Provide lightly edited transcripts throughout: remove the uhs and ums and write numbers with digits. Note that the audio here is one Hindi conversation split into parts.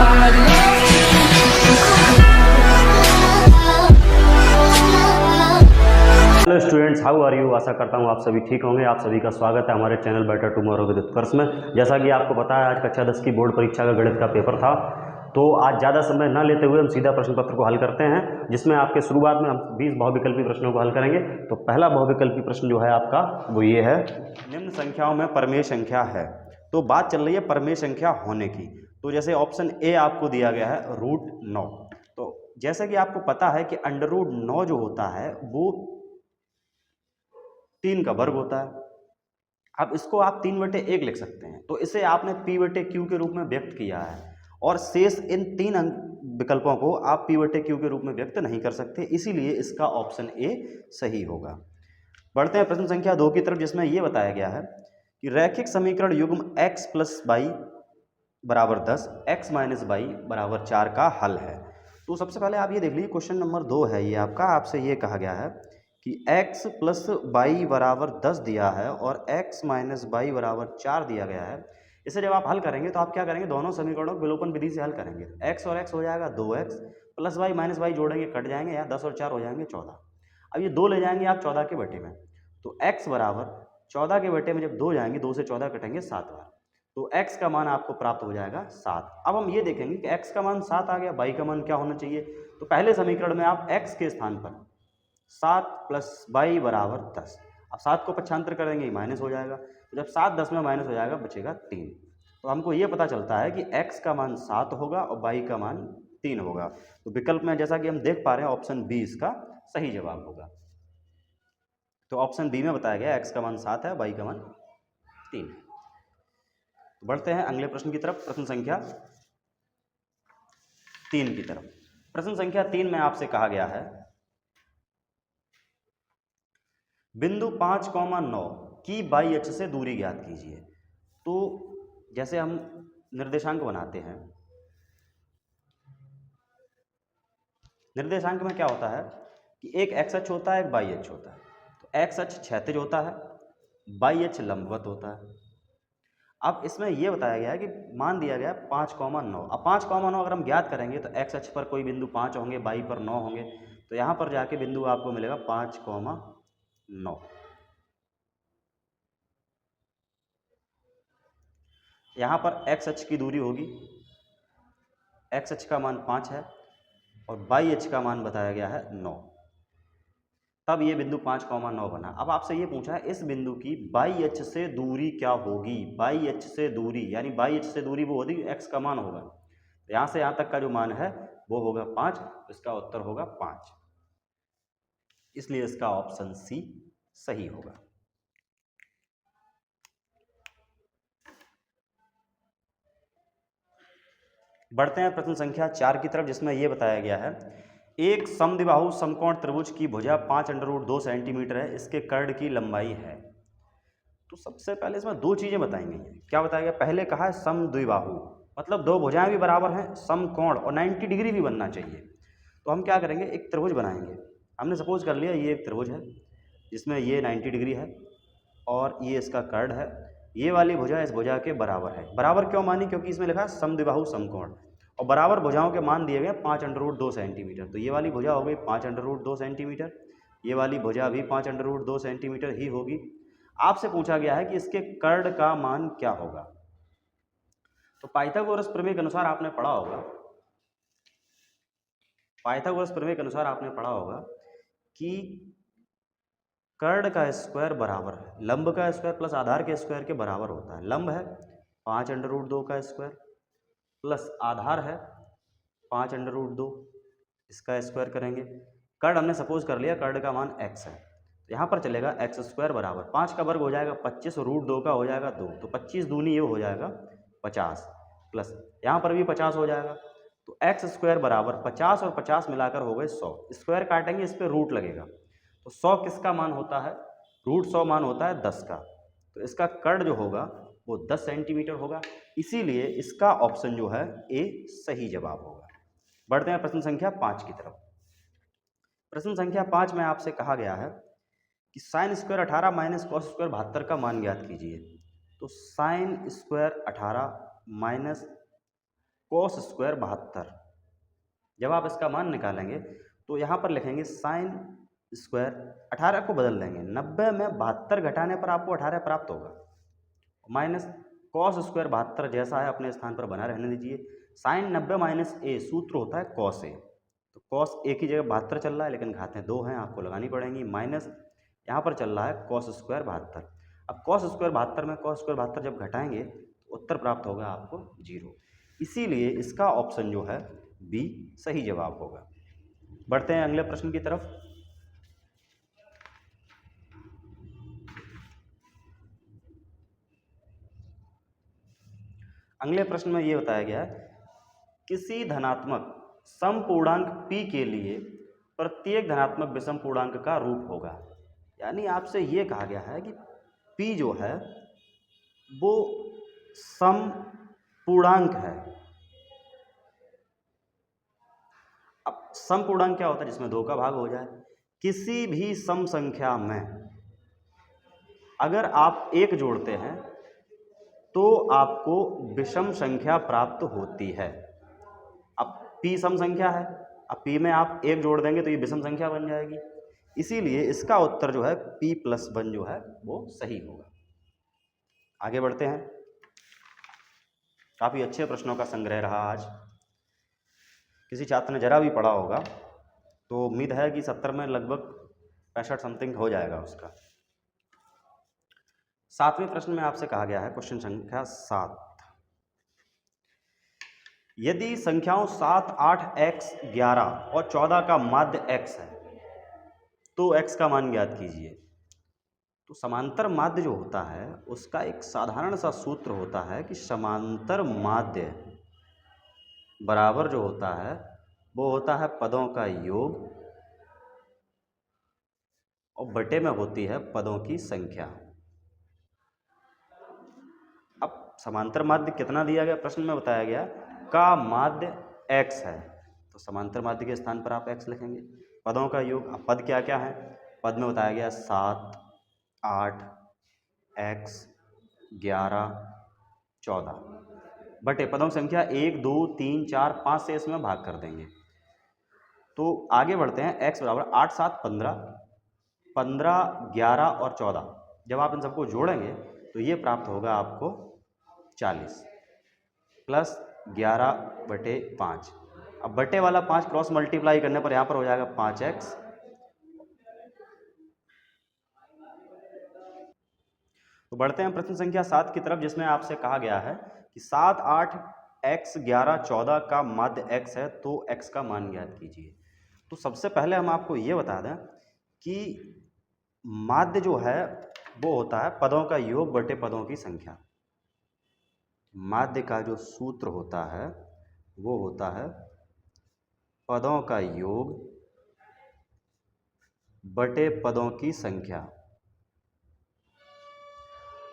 Hello students, how are you. आशा करता हूँ आप सभी ठीक होंगे। आप सभी का स्वागत है हमारे चैनल बेटर टुमारो विद उत्कर्ष में। जैसा कि आपको पता है, आज कक्षा 10 की बोर्ड परीक्षा का गणित का पेपर था, तो आज ज़्यादा समय न लेते हुए हम सीधा प्रश्न पत्र को हल करते हैं, जिसमें आपके शुरुआत में हम 20 बहुविकल्पी प्रश्नों को हल करेंगे। तो पहला बहुविकल्पी प्रश्न जो है आपका वो ये है, निम्न संख्याओं में परमेय संख्या है। तो बात चल रही है परमेय संख्या होने की। तो जैसे ऑप्शन ए आपको दिया गया है √9। तो जैसा कि आपको पता है कि √9 जो होता है वो 3 का वर्ग होता है। अब इसको आप 3/1 लिख सकते हैं, तो इसे आपने P/Q के रूप में व्यक्त किया है, और शेष इन 3 विकल्पों को आप P/Q के रूप में व्यक्त नहीं कर सकते, इसीलिए इसका ऑप्शन ए सही होगा। बढ़ते हैं प्रश्न संख्या 2 की तरफ, जिसमें यह बताया गया है कि रैखिक समीकरण युग्म x + y = 10, x - y = 4 का हल है। तो सबसे पहले आप ये देख लीजिए, क्वेश्चन नंबर 2 है ये आपका। आपसे ये कहा गया है कि x + y = 10 दिया है और x - y = 4 दिया गया है। इसे जब आप हल करेंगे तो आप क्या करेंगे, दोनों समीकरणों को विलोपन विधि से हल करेंगे। x और x हो जाएगा 2x, plus y minus y जोड़ेंगे कट जाएंगे, यहाँ 10 और 4 हो जाएंगे 14। अब ये 2 ले जाएंगे आप 14 के बटे में, तो x बराबर 14 के बटे में जब 2 जाएंगे, 2 से 14 कटेंगे 7 बार, तो x का मान आपको प्राप्त हो जाएगा 7। अब हम ये देखेंगे कि x का मान 7 आ गया, y का मान क्या होना चाहिए। तो पहले समीकरण में आप x के स्थान पर 7 + y = 10। अब 7 को पक्षांतर करेंगे, माइनस हो जाएगा, तो जब 7 10 में माइनस हो जाएगा, बचेगा 3। तो हमको ये पता चलता है कि x का मान 7 होगा और y का मान 3 होगा। तो विकल्प में जैसा कि हम देख पा रहे हैं, ऑप्शन बी इसका सही जवाब होगा। तो ऑप्शन बी में बताया गया x का मान 7 है, y का मान 3 है। तो बढ़ते हैं अगले प्रश्न की तरफ, प्रश्न संख्या 3 की तरफ। प्रश्न संख्या 3 में आपसे कहा गया है, बिंदु 5,9 की बाई अक्ष से दूरी ज्ञात कीजिए। तो जैसे हम निर्देशांक बनाते हैं, निर्देशांक में क्या होता है कि एक एक्स अक्ष होता है, एक बाई अक्ष होता है। तो एक्स अक्ष क्षैतिज होता है, बाई अक्ष लंबवत होता है। अब इसमें यह बताया गया है कि मान दिया गया 5,9। अब 5,9 अगर हम ज्ञात करेंगे तो एक्स अक्ष पर कोई बिंदु 5 होंगे, बाई पर 9 होंगे, तो यहाँ पर जाके बिंदु आपको मिलेगा 5,9। यहाँ पर एक्स अक्ष की दूरी होगी, एक्स अक्ष का मान 5 है और बाई अक्ष का मान बताया गया है 9, तब ये बिंदु 5,9 बना। अब आपसे ये पूछा है इस बिंदु की बाई अक्ष से दूरी क्या होगी। बाई अक्ष से दूरी यानी बाई अक्ष से दूरी वो होगी, एक्स का मान होगा, यहाँ से यहाँ तक का जो मान है वो होगा 5, इसका उत्तर होगा 5, इसलिए इसका ऑप्शन सी सही होगा। बढ़ते हैं प्रश्न संख्या 4 की तरफ, जिसमें यह बताया गया है, एक समद्विबाहु समकोण त्रिभुज की भुजा 5√2 सेंटीमीटर है, इसके कर्ण की लंबाई है। तो सबसे पहले इसमें दो चीजें बताई गई हैं। क्या बताया गया, पहले कहा है समद्विबाहु, मतलब दो भुजाएं भी बराबर हैं, समकोण और 90 डिग्री भी बनना चाहिए। तो हम क्या करेंगे, एक त्रिभुज बनाएंगे। हमने सपोज कर लिया ये एक त्रिभुज है जिसमें ये 90 डिग्री है और ये इसका कर्ण है। ये वाली भुजा इस भुजा के बराबर है। बराबर क्यों मानी, क्योंकि इसमें लिखा है समद्विबाहु समकोण, और बराबर भुजाओं के मान दिए गए 5√2 सेंटीमीटर। तो ये वाली भुजा हो गई 5√2 सेंटीमीटर, ये वाली भुजा भी 5√2 सेंटीमीटर ही होगी। आपसे पूछा गया है कि इसके कर्ण का मान क्या होगा। तो पाइथागोरस प्रमेय के अनुसार आपने पढ़ा होगा, पाइथागोरस प्रमेय के अनुसार आपने पढ़ा होगा कि कर्ण का स्क्वायर बराबर है लंब का स्क्वायर प्लस आधार के स्क्वायर के बराबर होता है। लंब है 5√2 का स्क्वायर प्लस आधार है 5√2, इसका स्क्वायर करेंगे। कर्ण हमने सपोज कर लिया, कर्ण का मान x है, यहाँ पर चलेगा x² बराबर 5 का वर्ग हो जाएगा 25 और √2 का हो जाएगा 2, तो 25 दूनी ये हो जाएगा 50, प्लस यहाँ पर भी 50 हो जाएगा। तो x² बराबर 50 और 50 मिलाकर हो गए 100। स्क्वायर काटेंगे, इस पर रूट लगेगा, तो 100 किसका मान होता है, √100 मान होता है 10 का। तो इसका कर्ण जो होगा वो 10 सेंटीमीटर होगा, इसीलिए इसका ऑप्शन जो है ए सही जवाब होगा। बढ़ते हैं प्रश्न संख्या 5 की तरफ। प्रश्न संख्या 5 में आपसे कहा गया है कि sin² 18 माइनस cos² 72 का मान ज्ञात कीजिए। तो sin² 18 माइनस cos स्क्वायर 72। जब आप इसका मान निकालेंगे तो यहाँ पर लिखेंगे साइन स्क्वायर, 18 को बदल देंगे, 90 में 72 घटाने पर आपको 18 प्राप्त होगा, माइनस कॉस स्क्वायर 72 जैसा है अपने स्थान पर बना रहने दीजिए। साइन 90 माइनस ए सूत्र होता है कॉस ए, तो कॉस ए की जगह 72 चल रहा है लेकिन घातें 2 हैं, आपको लगानी पड़ेंगी, माइनस यहाँ पर चल रहा है कॉस स्क्वायर 72। अब कॉस स्क्वायर 72 में कॉस स्क्वायर 72 जब घटाएंगे तो उत्तर प्राप्त होगा आपको 0। इसीलिए इसका ऑप्शन जो है बी सही जवाब होगा। बढ़ते हैं अगले प्रश्न की तरफ। अगले प्रश्न में ये बताया गया है किसी धनात्मक समपूर्णांक p के लिए प्रत्येक धनात्मक विषम पूर्णांक का रूप होगा। यानी आपसे ये कहा गया है कि p जो है वो समपूर्णांक है। अब समपूर्णांक क्या होता है? जिसमें 2 का भाग हो जाए। किसी भी सम संख्या में अगर आप 1 जोड़ते हैं तो आपको विषम संख्या प्राप्त होती है। अब p सम संख्या है, अब p में आप 1 जोड़ देंगे तो ये विषम संख्या बन जाएगी। इसीलिए इसका उत्तर जो है p+1 जो है वो सही होगा। आगे बढ़ते हैं। काफ़ी अच्छे प्रश्नों का संग्रह रहा आज। किसी छात्र ने जरा भी पढ़ा होगा तो उम्मीद है कि 70 में लगभग 65 समथिंग हो जाएगा उसका। 7वें प्रश्न में आपसे कहा गया है, क्वेश्चन संख्या 7, यदि संख्याओं 7, 8, x, 11 और 14 का माध्य x है तो x का मान ज्ञात कीजिए। तो समांतर माध्य जो होता है उसका एक साधारण सा सूत्र होता है कि समांतर माध्य बराबर जो होता है वो होता है पदों का योग और बटे में होती है पदों की संख्या। अब समांतर माध्य कितना दिया गया? प्रश्न में बताया गया का माध्य x है, तो समांतर माध्य के स्थान पर आप x लिखेंगे। पदों का योग, अब पद क्या क्या है? पद में बताया गया 7, 8, x, 11, 14 बटे पदों की संख्या 1, 2, 3, 4, 5 से इसमें भाग कर देंगे। तो आगे बढ़ते हैं। x बराबर 8, 7, 15, 15, 11 और 14 जब आप इन सबको जोड़ेंगे तो ये प्राप्त होगा आपको 40 प्लस 11/5। अब बटे वाला 5 क्रॉस मल्टीप्लाई करने पर यहाँ पर हो जाएगा 5x। तो बढ़ते हैं प्रश्न संख्या 7 की तरफ, जिसमें आपसे कहा गया है कि 7, 8, x, 11, 14 का माध्य x है तो x का मान ज्ञात कीजिए। तो सबसे पहले हम आपको ये बता दें कि माध्य जो है वो होता है पदों का योग बटे पदों की संख्या। माध्य का जो सूत्र होता है वो होता है पदों का योग बटे पदों की संख्या।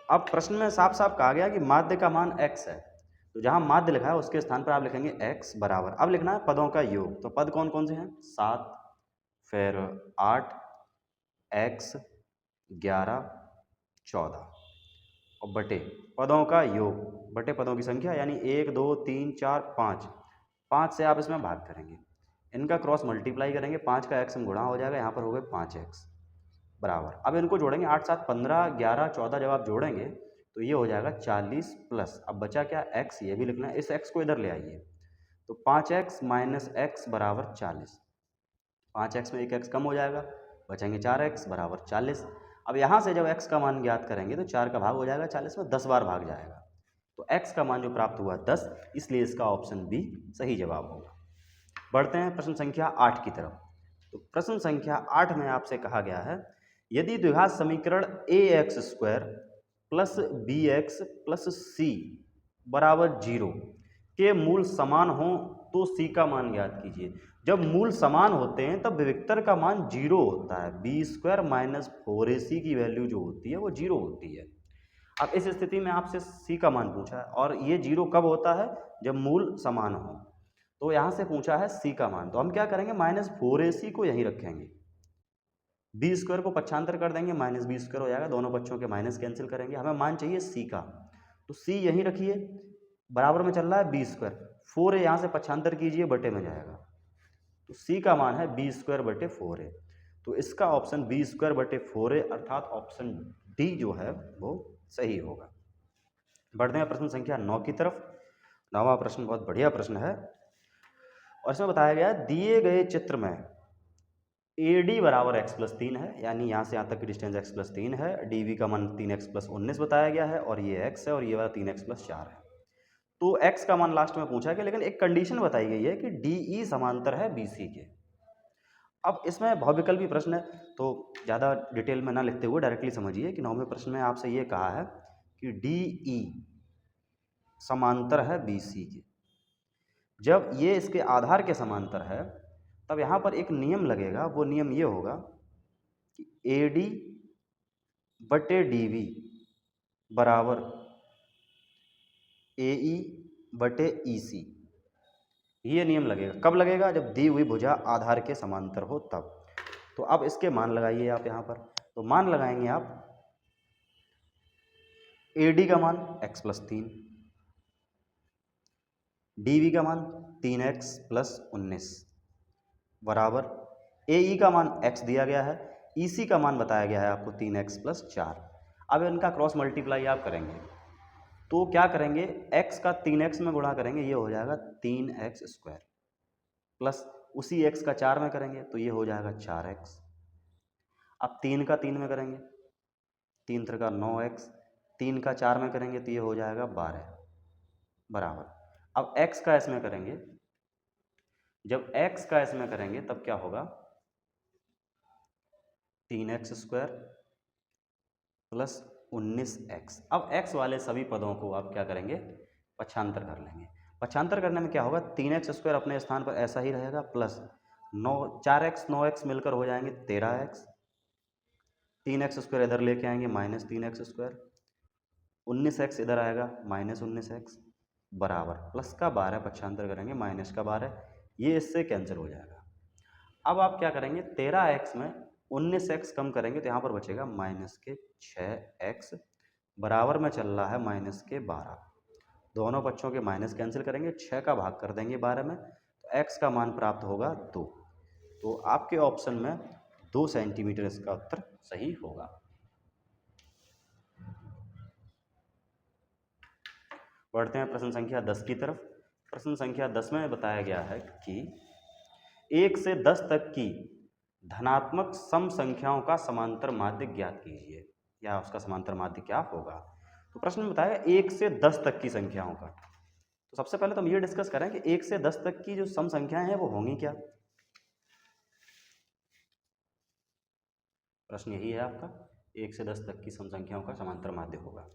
अब प्रश्न में साफ साफ कहा गया कि माध्य का मान x है, तो जहां माध्य लिखा है उसके स्थान पर आप लिखेंगे x बराबर, अब लिखना है पदों का योग। तो पद कौन कौन से हैं? 7, फिर 8, x, 11, 14 और बटे पदों का योग बटे पदों की संख्या, यानी 1, 2, 3, 4, 5 से आप इसमें भाग करेंगे, इनका क्रॉस मल्टीप्लाई करेंगे, 5 का x में गुणा हो जाएगा, यहाँ पर हो गए 5x बराबर। अब इनको जोड़ेंगे 8, 7, 15, 11, 14 जब आप जोड़ेंगे तो ये हो जाएगा 40 प्लस, अब बचा क्या? x, ये भी लिखना है, इस x को इधर ले आइए। तो 5x माइनस x बराबर 40, 5x में एक x कम हो जाएगा, बचेंगे 4x बराबर 40। अब यहाँ से जब x का मान ज्ञात करेंगे तो 4 का भाग हो जाएगा 40 में, 10 बार भाग जाएगा, तो x का मान जो प्राप्त हुआ 10, इसलिए इसका ऑप्शन बी सही जवाब होगा। बढ़ते हैं प्रश्न संख्या 8 की तरफ। तो प्रश्न संख्या 8 में आपसे कहा गया है, यदि द्विघात समीकरण ax² plus bx plus c बराबर 0 के मूल समान हो तो c का मान ज्ञात कीजिए। जब मूल समान होते हैं तब विविक्तर का मान 0 होता है, b² माइनस 4ac की वैल्यू जो होती है वो 0 होती है। अब इस स्थिति में आपसे c का मान पूछा है और ये 0 कब होता है? जब मूल समान हो। तो यहाँ से पूछा है c का मान, तो हम क्या करेंगे? -4ac को यहीं रखेंगे, b² को पक्षांतर कर देंगे, -b² हो जाएगा, दोनों पक्षों के माइनस कैंसिल करेंगे, हमें मान चाहिए c का, तो c यहीं रखिए, बराबर में चल रहा है बी स्क्वायर, 4a यहाँ से पक्षांतर कीजिए, बटे में जाएगा, तो c का मान है बी स्क्वायर बटे 4a। तो इसका ऑप्शन बी स्क्वायर बटे 4a अर्थात ऑप्शन डी जो है वो सही होगा। बढ़ते हैं प्रश्न संख्या 9 की तरफ। 9वां प्रश्न बहुत बढ़िया प्रश्न है और इसमें बताया गया है दिए गए चित्र में AD बराबर x प्लस 3 है, यानी यहाँ से यहाँ तक की डिस्टेंस x प्लस 3 है, DV का मान 3x प्लस 19 बताया गया है और ये x है और ये वाला 3x प्लस 4 है। तो x का मान लास्ट में पूछा गया, लेकिन एक कंडीशन बताई गई है कि DE समांतर है BC के। अब इसमें बहुविकल्पी प्रश्न है तो ज़्यादा डिटेल में ना लिखते हुए डायरेक्टली समझिए कि 9वें प्रश्न में आपसे ये कहा है कि DE समांतर है BC के। जब ये इसके आधार के समांतर है तब यहाँ पर एक नियम लगेगा, वो नियम ये होगा कि AD बटे DV बराबर AE बटे EC। ये नियम लगेगा, कब लगेगा? जब दी हुई भुजा आधार के समांतर हो तब। तो अब इसके मान लगाइए आप यहाँ पर, तो मान लगाएंगे आप AD का मान x प्लस 3, DV का मान 3x प्लस 19 बराबर AE का मान x दिया गया है, EC का मान बताया गया है आपको 3x प्लस 4। अब इनका क्रॉस मल्टीप्लाई आप करेंगे तो क्या करेंगे, x का 3x में गुणा करेंगे, ये हो जाएगा 3x स्क्वायर, प्लस उसी x का 4 में करेंगे तो ये हो जाएगा 4x। अब 3 का 3 में करेंगे, 3 3 का 9x, 3 का 4 में करेंगे तो ये हो जाएगा 12 बराबर। अब x का इसमें करेंगे, जब x का इसमें करेंगे तब क्या होगा, 3x स्क्वायर प्लस 19x। अब x वाले सभी पदों को आप क्या करेंगे, पक्षांतर कर लेंगे। पक्षांतर करने में क्या होगा, 3x स्क्वायर अपने स्थान पर ऐसा ही रहेगा, प्लस 4x 9x मिलकर हो जाएंगे 13x, 3x स्क्वायर इधर लेके आएंगे माइनस 3x स्क्वायर, 19x इधर आएगा माइनस 19x बराबर प्लस का 12 पक्षांतर करेंगे माइनस का 12, ये इससे कैंसिल हो जाएगा। अब आप क्या करेंगे, 13x में 19x कम करेंगे तो यहाँ पर बचेगा माइनस के 6x बराबर में चल रहा है माइनस के 12। दोनों पक्षों के माइनस कैंसिल करेंगे, 6 का भाग कर देंगे 12 में तो x का मान प्राप्त होगा 2। तो आपके ऑप्शन में 2 सेंटीमीटर इसका उत्तर सही होगा। बढ़ते हैं प्रश्न संख्या 10 की तरफ। प्रश्न संख्या 10 में बताया गया है कि 1 से 10 तक की धनात्मक सम संख्याओं का समांतर माध्य ज्ञात कीजिए, या उसका समांतर माध्य क्या होगा। तो प्रश्न में बताया 1 से 10 तक की संख्याओं का। तो सबसे पहले तो हम ये डिस्कस करें कि 1 से 10 तक की जो सम संख्याएं हैं वो होंगी क्या। प्रश्न यही है आपका, 1 से 10 तक की सम संख्याओं का समांतर माध्य होगा।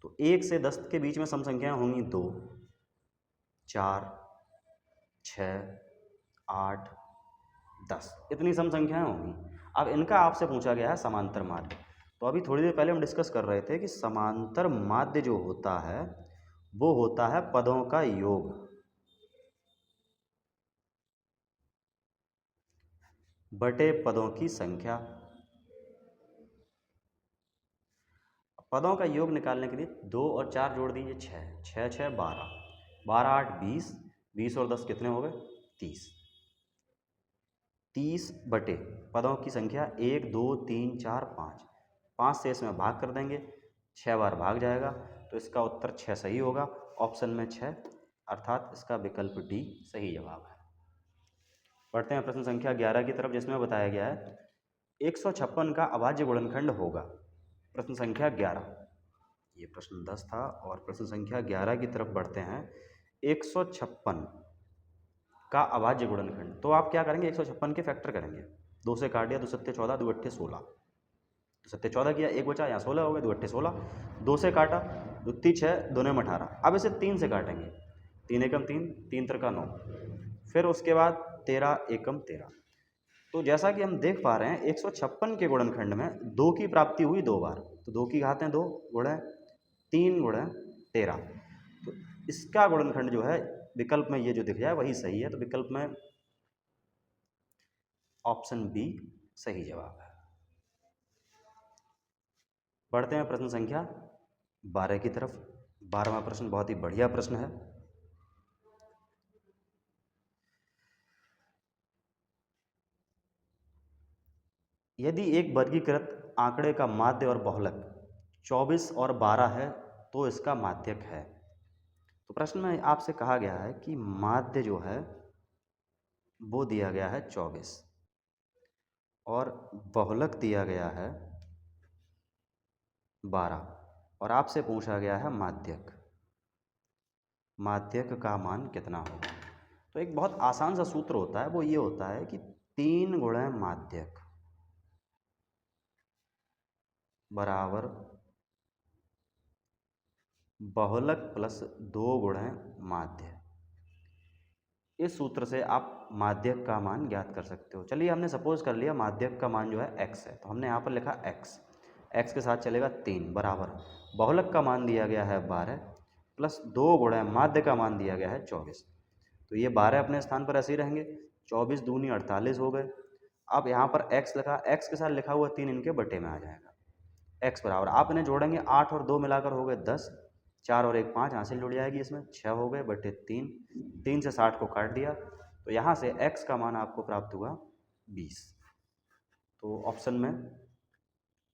तो 1 से 10 के बीच में सम संख्याएं होंगी 2, 4, 6, 8, 10, इतनी सम संख्याएं होंगी। अब इनका आपसे पूछा गया है समांतर माध्य। तो अभी थोड़ी देर पहले हम डिस्कस कर रहे थे कि समांतर माध्य जो होता है वो होता है पदों का योग बटे पदों की संख्या। पदों का योग निकालने के लिए 2 और 4 जोड़ दीजिए, 6, 6 6 12, 12 8 20, 20 और 10 कितने हो गए 30, 30 बटे पदों की संख्या 1 2 3 4 5, 5 से इसमें भाग कर देंगे, 6 बार भाग जाएगा तो इसका उत्तर 6 सही होगा। ऑप्शन में 6 अर्थात इसका विकल्प डी सही जवाब है। बढ़ते हैं प्रश्न संख्या 11 की तरफ, जिसमें बताया गया है 156 का अभाज्य गुणनखंड होगा। प्रश्न संख्या 11, ये प्रश्न 10 था और प्रश्न संख्या 11 की तरफ बढ़ते हैं। 156 का अभाज्य गुणनखंड, तो आप क्या करेंगे, 156 के फैक्टर करेंगे, 2 से काट दिया, 2 सत्ते 14, 2 अट्ठे 16, 2 सत्ते 14 किया, एक बचा, यहाँ 16 हो गए, 2 अट्ठे 16, 2 से काटा, 2 ती 6, 2 ने 18। अब इसे 3 से काटेंगे, 3 एकम 3, 3 त्रिका 9, फिर उसके बाद 13 एकम 13। तो जैसा कि हम देख पा रहे हैं 156 के गुणनखंड में 2 की प्राप्ति हुई 2 बार, तो 2 की घातें 2 गुणे 3 गुणे 13, तो इसका गुणनखंड जो है विकल्प में ये जो दिख जाए वही सही है। तो विकल्प में ऑप्शन बी सही जवाब है। बढ़ते हैं प्रश्न संख्या 12 की तरफ। 12वां प्रश्न बहुत ही बढ़िया प्रश्न है। यदि एक वर्गीकृत आंकड़े का माध्य और बहुलक 24 और 12 है तो इसका माध्यक है। तो प्रश्न में आपसे कहा गया है कि माध्य जो है वो दिया गया है 24 और बहुलक दिया गया है 12 और आपसे पूछा गया है माध्यक। माध्यक का मान कितना होगा? तो एक बहुत आसान सा सूत्र होता है, वो ये होता है कि 3 गुणे माध्यक बराबर बहुलक प्लस 2 गुणे माध्य। इस सूत्र से आप माध्यक का मान ज्ञात कर सकते हो। चलिए हमने सपोज कर लिया माध्यक का मान जो है x है, तो हमने यहाँ पर लिखा x के साथ चलेगा 3 बराबर बहुलक का मान दिया गया है 12 प्लस 2 गुणे माध्य का मान दिया गया है 24। तो ये 12 अपने स्थान पर ऐसे ही रहेंगे, 24 दूनी 48 हो गए। अब यहाँ पर x लिखा, x के साथ लिखा हुआ 3 इनके बटे में आ जाएगा। x बराबर आप इन्हें जोड़ेंगे 8 और 2 मिलाकर हो गए 10, 4 और 1 5, हासिल जुड़ जाएगी, इसमें 6 हो गए बटे 3, 3 से 60 को काट दिया तो यहाँ से x का मान आपको प्राप्त हुआ 20। तो ऑप्शन में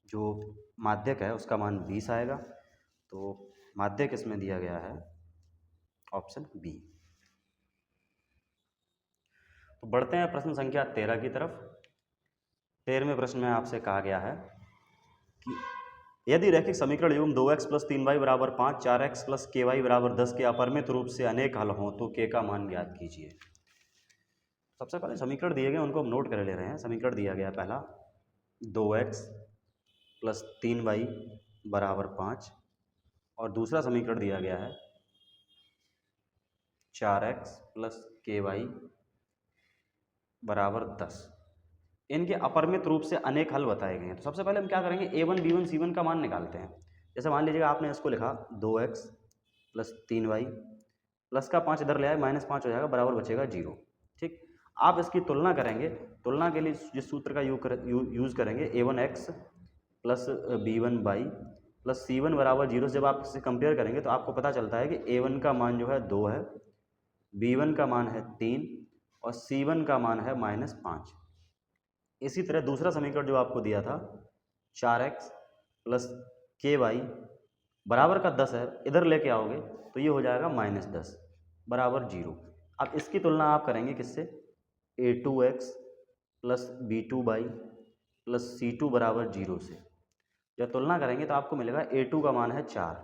जो माध्यक है उसका मान 20 आएगा। तो माध्यक इसमें दिया गया है ऑप्शन बी। तो बढ़ते हैं प्रश्न संख्या 13 की तरफ। 13वें प्रश्न में आपसे कहा गया है कि यदि रैखिक समीकरण एवं 2x प्लस 3y बराबर 5, 4x प्लस ky बराबर 10 के अपरिमित रूप से अनेक हल हों तो k का मान ज्ञात कीजिए। सबसे पहले समीकरण दिए गए उनको हम नोट कर ले रहे हैं। समीकरण दिया गया पहला 2x प्लस 3y बराबर 5 और दूसरा समीकरण दिया गया है 4x प्लस ky बराबर 10। इनके अपरिमित रूप से अनेक हल बताए गए हैं। तो सबसे पहले हम क्या करेंगे, a1 b1 c1 का मान निकालते हैं। जैसे मान लीजिएगा आपने इसको लिखा 2x प्लस 3y प्लस का 5 इधर ले आए, -5 हो जाएगा, बराबर बचेगा 0। ठीक, आप इसकी तुलना करेंगे। तुलना के लिए जिस सूत्र का यूज़ करेंगे a1x plus b1y plus c1 बराबर 0 से जब आप इससे कंपेयर करेंगे तो आपको पता चलता है कि a1 का मान जो है 2 है, b1 का मान है 3 और c1 का मान है -5। इसी तरह दूसरा समीकरण जो आपको दिया था 4x प्लस ky बराबर का 10 है, इधर लेके आओगे तो ये हो जाएगा -10 बराबर 0। अब इसकी तुलना आप करेंगे किससे, a2x plus b2y plus c2 बराबर 0 से। जब तुलना करेंगे तो आपको मिलेगा a2 का मान है 4,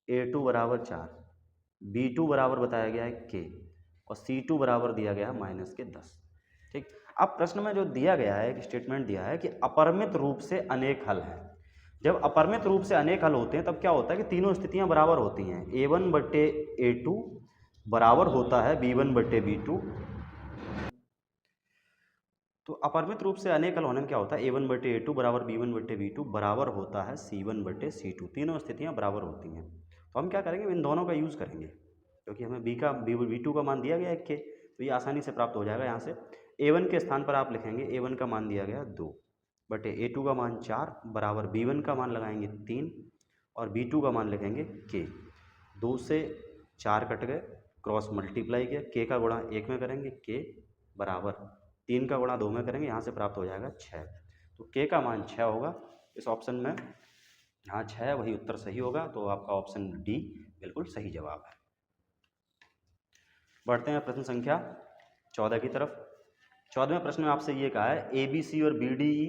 a2 बराबर 4, b2 बराबर बताया गया है k और c2 बराबर दिया गया है -10। ठीक, अब प्रश्न में जो दिया गया है, एक स्टेटमेंट दिया है कि अपरिमित रूप से अनेक हल हैं। जब अपरिमित रूप से अनेक हल होते हैं तब क्या होता है कि तीनों स्थितियां बराबर होती हैं। a1 बट्टे a2 बराबर होता है b1 बट्टे b2। तो अपरिमित रूप से अनेक हल होने में क्या होता है, a1 बट्टे a2 बराबर b1 बट्टे b2 बराबर होता है c1 बट्टे c2। तीनों स्थितियां बराबर होती हैं। तो हम क्या करेंगे, इन दोनों का यूज़ करेंगे क्योंकि हमें b2 का मान दिया गया है k, तो ये आसानी से प्राप्त हो जाएगा। यहाँ से a1 के स्थान पर आप लिखेंगे a1 का मान दिया गया 2 बटे a2 का मान 4 बराबर b1 का मान लगाएंगे 3 और b2 का मान लिखेंगे k। 2 से 4 कट गए, क्रॉस मल्टीप्लाई किया, k का गुणा 1 में करेंगे k बराबर 3 का गुणा 2 में करेंगे, यहाँ से प्राप्त हो जाएगा 6। तो k का मान 6 होगा इस ऑप्शन में। यहाँ 6 वही उत्तर सही होगा, तो आपका ऑप्शन डी बिल्कुल सही जवाब है। बढ़ते हैं प्रश्न संख्या 14 की तरफ। 14वें प्रश्न में आपसे ये कहा है ABC और BDE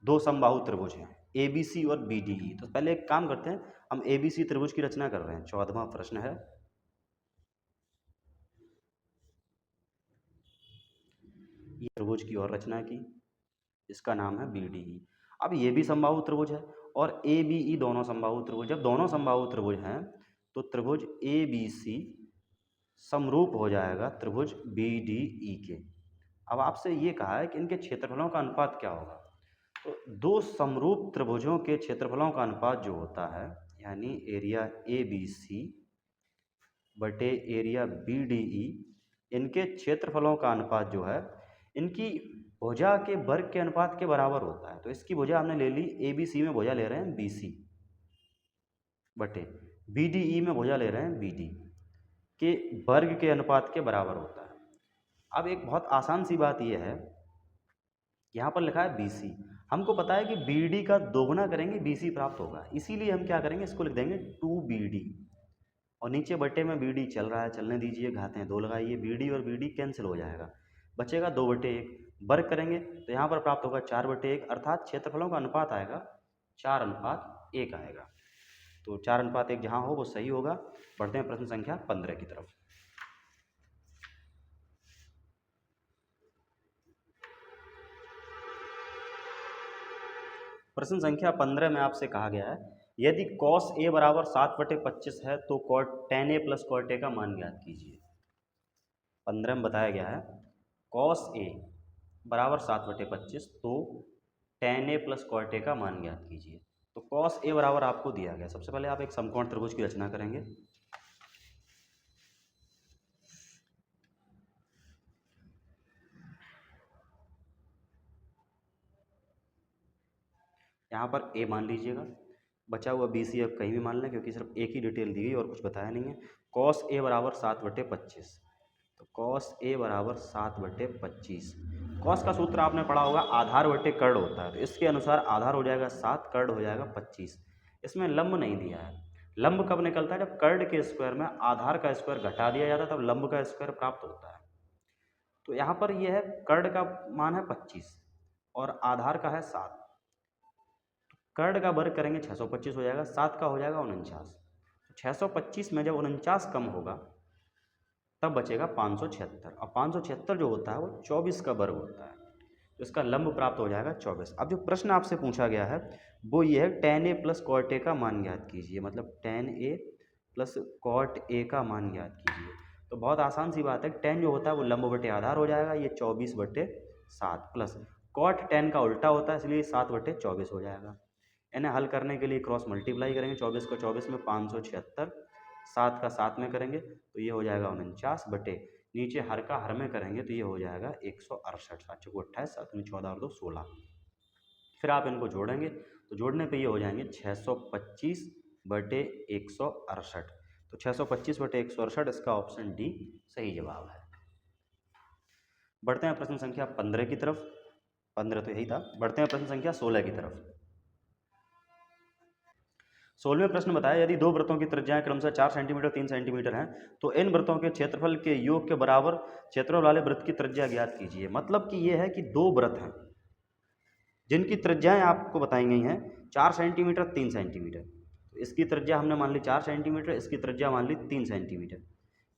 दो समबाहु त्रिभुज हैं, ABC और BDE। तो पहले एक काम करते हैं, हम ABC त्रिभुज की रचना कर रहे हैं। 14वां प्रश्न है, ये त्रिभुज की और रचना की, इसका नाम है BDE। अब ये भी समबाहु त्रिभुज है और ABE दोनों समबाहु त्रिभुज। जब दोनों समबाहु त्रिभुज हैं तो त्रिभुज ABC समरूप हो जाएगा त्रिभुज BDE के। अब आपसे ये कहा है कि इनके क्षेत्रफलों का अनुपात क्या होगा। तो दो समरूप त्रिभुजों के क्षेत्रफलों का अनुपात जो होता है, यानी एरिया ABC बटे एरिया BDE, इनके क्षेत्रफलों का अनुपात जो है इनकी भुजा के वर्ग के अनुपात के बराबर होता है। तो इसकी भुजा हमने ले ली, ABC में भुजा ले रहे हैं BC बटे BDE में भुजा ले रहे हैं BD के वर्ग के अनुपात के बराबर होता है। अब एक बहुत आसान सी बात यह है, यहाँ पर लिखा है BC, हमको पता है कि BD का दोगुना करेंगे BC प्राप्त होगा, इसीलिए हम क्या करेंगे, इसको लिख देंगे 2BD और नीचे बटे में BD चल रहा है, चलने दीजिए, घाते हैं 2 लगाइए, BD और BD कैंसिल हो जाएगा, बचेगा 2/1, वर्ग करेंगे तो यहाँ पर प्राप्त होगा 4/1, अर्थात क्षेत्रफलों का अनुपात आएगा 4:1 आएगा। तो 4:1 जहाँ हो वो सही होगा। बढ़ते हैं प्रश्न संख्या 15 की तरफ। प्रश्न संख्या 15 में आपसे कहा गया है, यदि cos A बराबर 7/25 है तो tan A plus cot A का मान ज्ञात कीजिए। 15 में बताया गया है cos A बराबर 7/25 तो tan A plus cot A का मान ज्ञात कीजिए। तो cos A बराबर आपको दिया गया, सबसे पहले आप एक समकोण त्रिभुज की रचना करेंगे। यहाँ पर A मान लीजिएगा, बचा हुआ BC अब कहीं भी मान लें क्योंकि सिर्फ एक ही डिटेल दी गई और कुछ बताया नहीं है। cos A बराबर 7/25, तो cos A बराबर 7/25। cos का सूत्र आपने पढ़ा होगा, आधार बटे कर्ण होता है, तो इसके अनुसार आधार हो जाएगा 7, कर्ण हो जाएगा 25। इसमें लंब नहीं दिया है, लंब कब निकलता है, जब कर्ण के स्क्वायर में आधार का स्क्वायर घटा दिया जाता है तब लंब का स्क्वायर प्राप्त होता है। तो यहाँ पर यह है, कर्ण का मान है 25 और आधार का है 7, कर्ण का वर्ग करेंगे 625 हो जाएगा, 7 का हो जाएगा 49। 625 में जब 49 कम होगा तब बचेगा 576, और 576 जो होता है वो 24 का वर्ग होता है, तो इसका लंब प्राप्त हो जाएगा 24। अब जो प्रश्न आपसे पूछा गया है वो ये है, tan A plus cot A का मान ज्ञात कीजिए, मतलब tan A plus cot A का मान ज्ञात कीजिए। तो बहुत आसान सी बात है, tan जो होता है वो लंब बटे आधार हो जाएगा, ये 24/7 प्लस cot tan का उल्टा होता है इसलिए 7/24 हो जाएगा। इन्हें हल करने के लिए क्रॉस मल्टीप्लाई करेंगे, 24 को 24 में 576, 7 का 7 में करेंगे तो ये हो जाएगा 49 बटे, नीचे हर का हर में करेंगे तो ये हो जाएगा 168, 7 को 28, 7 में 14 और 2 16। फिर आप इनको जोड़ेंगे तो जोड़ने पे ये हो जाएंगे 625/168, तो 625/168 इसका ऑप्शन डी सही जवाब है। बढ़ते हैं प्रश्न संख्या 15 की तरफ, 15 तो यही था। बढ़ते हैं प्रश्न संख्या 16 की तरफ। 16वें प्रश्न बताया, यदि दो वृत्तों की त्रिज्याएं क्रमशः 4 सेंटीमीटर 3 सेंटीमीटर हैं तो इन वृत्तों के क्षेत्रफल के योग के बराबर क्षेत्रफल वाले वृत्त की त्रिज्या ज्ञात कीजिए। मतलब कि ये है कि दो वृत्त हैं जिनकी त्रिज्याएं आपको बताई गई हैं 4 सेंटीमीटर 3 सेंटीमीटर, तो इसकी त्रिज्या हमने मान ली 4 सेंटीमीटर, इसकी त्रिज्या मान ली 3 सेंटीमीटर।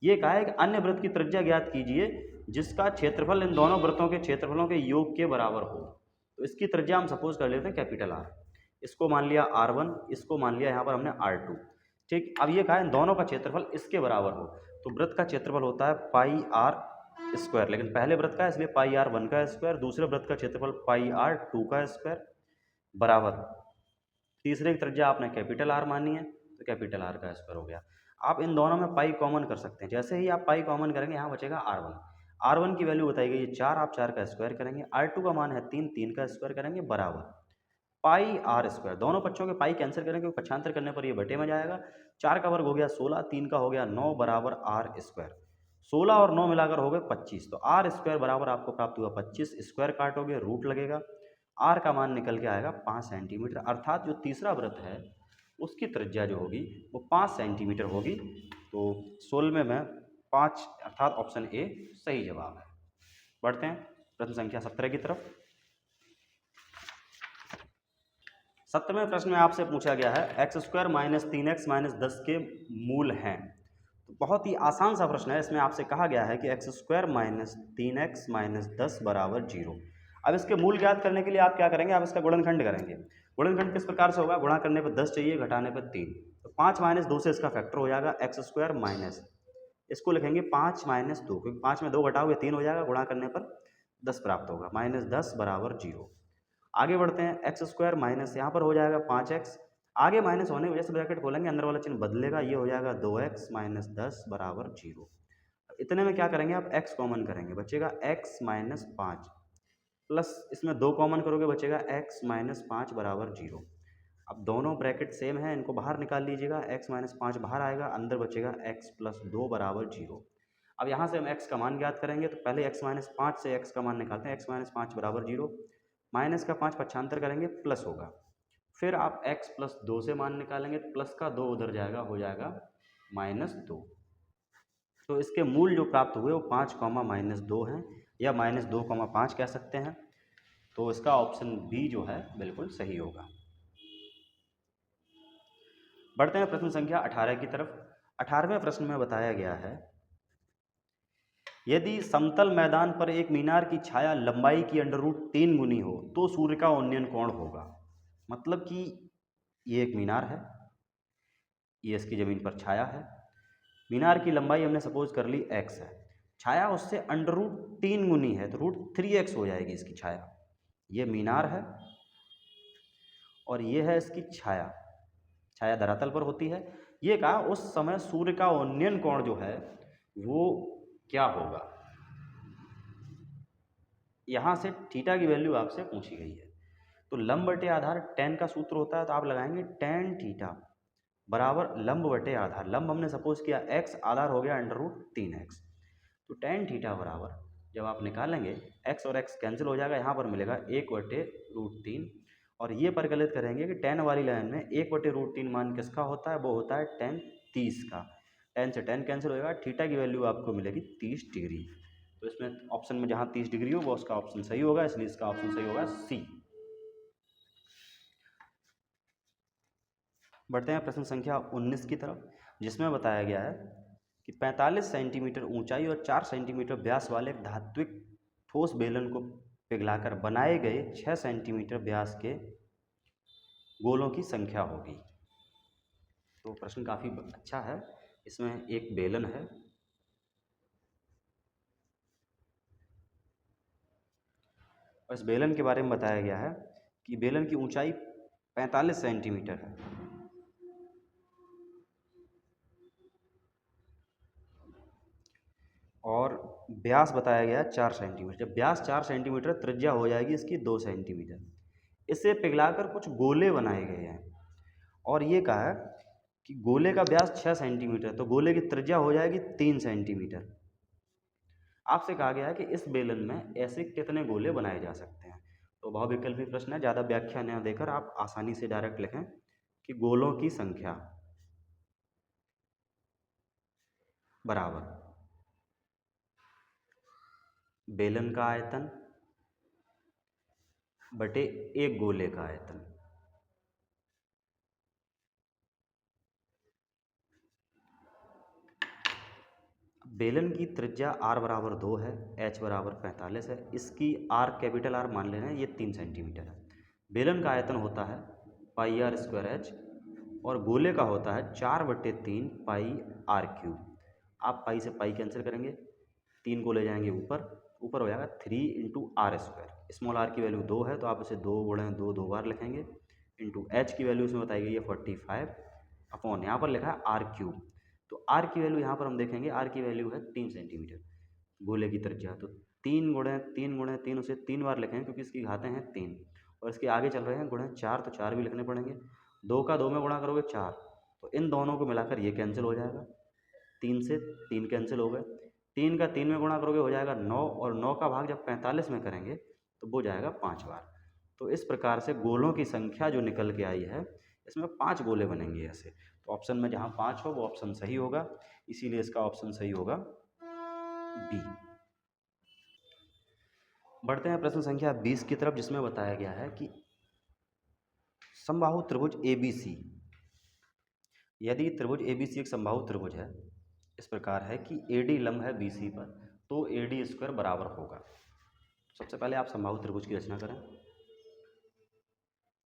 ये कहा है कि अन्य वृत्त की त्रिज्या ज्ञात कीजिए जिसका क्षेत्रफल इन दोनों वृत्तों के क्षेत्रफलों के योग के बराबर हो। तो इसकी त्रिज्या हम सपोज कर लेते हैं कैपिटल R, इसको मान लिया R1, इसको मान लिया यहाँ पर हमने R2। ठीक, अब ये कहा है इन दोनों का क्षेत्रफल इसके बराबर हो, तो वृत्त का क्षेत्रफल होता है πr², लेकिन पहले वृत्त का है इसलिए πr1 का स्क्वायर, दूसरे वृत्त का क्षेत्रफल πr2 का स्क्वायर बराबर, तीसरे की त्रिज्या आपने कैपिटल R मानी है तो कैपिटल R का स्क्वायर हो गया। आप इन दोनों में पाई कॉमन कर सकते हैं, जैसे ही आप पाई कॉमन करेंगे यहाँ बचेगा R1 की वैल्यू बताई गई है 4, आप 4 का स्क्वायर करेंगे, R2 का मान है 3, 3 का स्क्वायर करेंगे बराबर πr²। दोनों पक्षों के पाई कैंसिल करेंगे, पक्षांतर करने पर ये बटे में जाएगा। 4 का वर्ग हो गया 16, 3 का हो गया 9 बराबर R²। 16 और 9 मिलाकर हो गए 25, तो R² बराबर आपको प्राप्त हुआ 25, स्क्वायर काटोगे रूट लगेगा, R का मान निकल के आएगा 5 सेंटीमीटर, अर्थात जो तीसरा वृत्त है उसकी त्रिज्या जो होगी वो 5 सेंटीमीटर होगी। तो 16 में 5 अर्थात ऑप्शन ए सही जवाब है। बढ़ते हैं प्रश्न संख्या 17 की तरफ। 17वें प्रश्न में आपसे पूछा गया है x² - 3x - 10 के मूल हैं। तो बहुत ही आसान सा प्रश्न है, इसमें आपसे कहा गया है कि x² - 3x - 10 बराबर 0। अब इसके मूल ज्ञात करने के लिए आप क्या करेंगे, आप इसका गुणनखंड करेंगे। गुणनखंड किस प्रकार से होगा, गुणा करने पर 10 चाहिए, घटाने पर 3, तो 5 - 2 से इसका फैक्टर हो जाएगा x² माइनस, इसको लिखेंगे 5 - 2, क्योंकि 5 में 2 घटाओगे 3 हो जाएगा, गुणा करने पर 10 प्राप्त होगा, -10 बराबर 0। आगे बढ़ते हैं, x² माइनस यहाँ पर हो जाएगा 5x, आगे माइनस होने की वजह से ब्रैकेट खोलेंगे, अंदर वाला चिन्ह बदलेगा, ये हो जाएगा 2x - 10 बराबर 0। इतने में क्या करेंगे आप, x कॉमन करेंगे, बचेगा x - 5 प्लस इसमें 2 कॉमन करोगे, बचेगा x - 5 बराबर 0। अब दोनों ब्रैकेट सेम है, इनको बाहर निकाल लीजिएगा, x माइनस 5 बाहर आएगा, अंदर बचेगा x प्लस 2 बराबर 0। अब यहाँ से हम x का मान ज्ञात करेंगे, तो पहले x माइनस 5 से x का मान निकालते हैं। x माइनस 5 बराबर 0, माइनस का 5 पक्षांतर करेंगे प्लस होगा, फिर आप x प्लस 2 से मान निकालेंगे, प्लस का 2 उधर जाएगा, हो जाएगा -2। तो इसके मूल जो प्राप्त हुए वो 5 कॉमा -2 हैं, या -2 कॉमा 5 कह सकते हैं। तो इसका ऑप्शन बी जो है बिल्कुल सही होगा। बढ़ते हैं प्रश्न संख्या 18 की तरफ। 18वें प्रश्न में बताया गया है, यदि समतल मैदान पर एक मीनार की छाया लंबाई की √3 गुनी हो तो सूर्य का उन्नयन कोण होगा। मतलब कि ये एक मीनार है, ये इसकी ज़मीन पर छाया है, मीनार की लंबाई हमने सपोज कर ली x है, छाया उससे √3 गुनी है, तो √3x हो जाएगी इसकी छाया। ये मीनार है और ये है इसकी छाया, छाया धरातल पर होती है। ये कहा उस समय सूर्य का उन्नयन कोण जो है वो क्या होगा। यहाँ से थीटा की वैल्यू आपसे पूछी गई है, तो लंब बटे आधार tan का सूत्र होता है, तो आप लगाएंगे tan थीटा बराबर लंब बटे आधार, लंब हमने सपोज किया x, आधार हो गया √3x, तो tan थीटा बराबर जब आप निकालेंगे x और x कैंसिल हो जाएगा, यहाँ पर मिलेगा 1/√3, और ये परिकलित करेंगे कि tan वाली लाइन में 1/√3 मान किसका होता है, वो होता है tan 30 का। tan से tan कैंसिल हो जाएगा, थीटा की वैल्यू आपको मिलेगी 30 डिग्री। तो इसमें ऑप्शन में जहाँ 30 डिग्री हो वो उसका ऑप्शन सही होगा, इसलिए इसका ऑप्शन सही होगा सी। बढ़ते हैं प्रश्न संख्या 19 की तरफ, जिसमें बताया गया है कि 45 सेंटीमीटर ऊंचाई और 4 सेंटीमीटर व्यास वाले एक धात्विक ठोस बेलन को पिघलाकर बनाए गए 6 सेंटीमीटर व्यास के गोलों की संख्या होगी। तो प्रश्न काफ़ी अच्छा है। इसमें एक बेलन है और इस बेलन के बारे में बताया गया है कि बेलन की ऊंचाई 45 सेंटीमीटर है और व्यास बताया गया है 4 सेंटीमीटर। जब व्यास 4 सेंटीमीटर, त्रिज्या हो जाएगी इसकी 2 सेंटीमीटर। इसे पिघलाकर कुछ गोले बनाए गए हैं और ये कहा है कि गोले का व्यास 6 सेंटीमीटर, तो गोले की त्रिज्या हो जाएगी 3 सेंटीमीटर। आपसे कहा गया है कि इस बेलन में ऐसे कितने गोले बनाए जा सकते हैं। तो बहुविकल्पी प्रश्न है, ज़्यादा व्याख्या न देकर आप आसानी से डायरेक्ट लिखें कि गोलों की संख्या बराबर बेलन का आयतन बटे एक गोले का आयतन। बेलन की त्रिज्या r बराबर 2 है, h बराबर 45 है, इसकी r कैपिटल R मान ले रहे हैं, ये 3 सेंटीमीटर है। बेलन का आयतन होता है πr²h और गोले का होता है 4/3 πr³ आप पाई से पाई कैंसिल करेंगे, 3 को ले जाएंगे ऊपर, ऊपर हो जाएगा 3 × r²। स्मॉल r की वैल्यू 2 है तो आप इसे 2 × 2 दो बार लिखेंगे, इंटू h की वैल्यू इसमें बताई गई है 45 अपॉन यहाँ पर लिखा है r³। तो r की वैल्यू यहाँ पर हम देखेंगे, r की वैल्यू है 3 सेंटीमीटर गोले की त्रिज्या, तो 3 × 3 × 3 उसे 3 बार लिखेंगे क्योंकि इसकी घातें हैं 3 और इसके आगे चल रहे हैं गुणा 4, तो 4 भी लिखने पड़ेंगे। 2 का 2 में गुणा करोगे 4, तो इन दोनों को मिलाकर ये कैंसिल हो जाएगा, 3 से 3 कैंसिल हो गए, 3 का 3 में गुणा करोगे हो जाएगा 9 और 9 का भाग जब 45 में करेंगे तो वो जाएगा 5 बार। तो इस प्रकार से गोलों की संख्या जो निकल के आई है इसमें 5 गोले बनेंगे ऐसे। तो ऑप्शन में जहाँ 5 हो वो ऑप्शन सही होगा, इसीलिए इसका ऑप्शन सही होगा बी। बढ़ते हैं प्रश्न संख्या 20 की तरफ, जिसमें बताया गया है कि समबाहु त्रिभुज ABC, यदि त्रिभुज ABC एक समबाहु त्रिभुज है, इस प्रकार है कि AD लंब है BC पर, तो AD² बराबर होगा। सबसे पहले आप समबाहु त्रिभुज की रचना करें।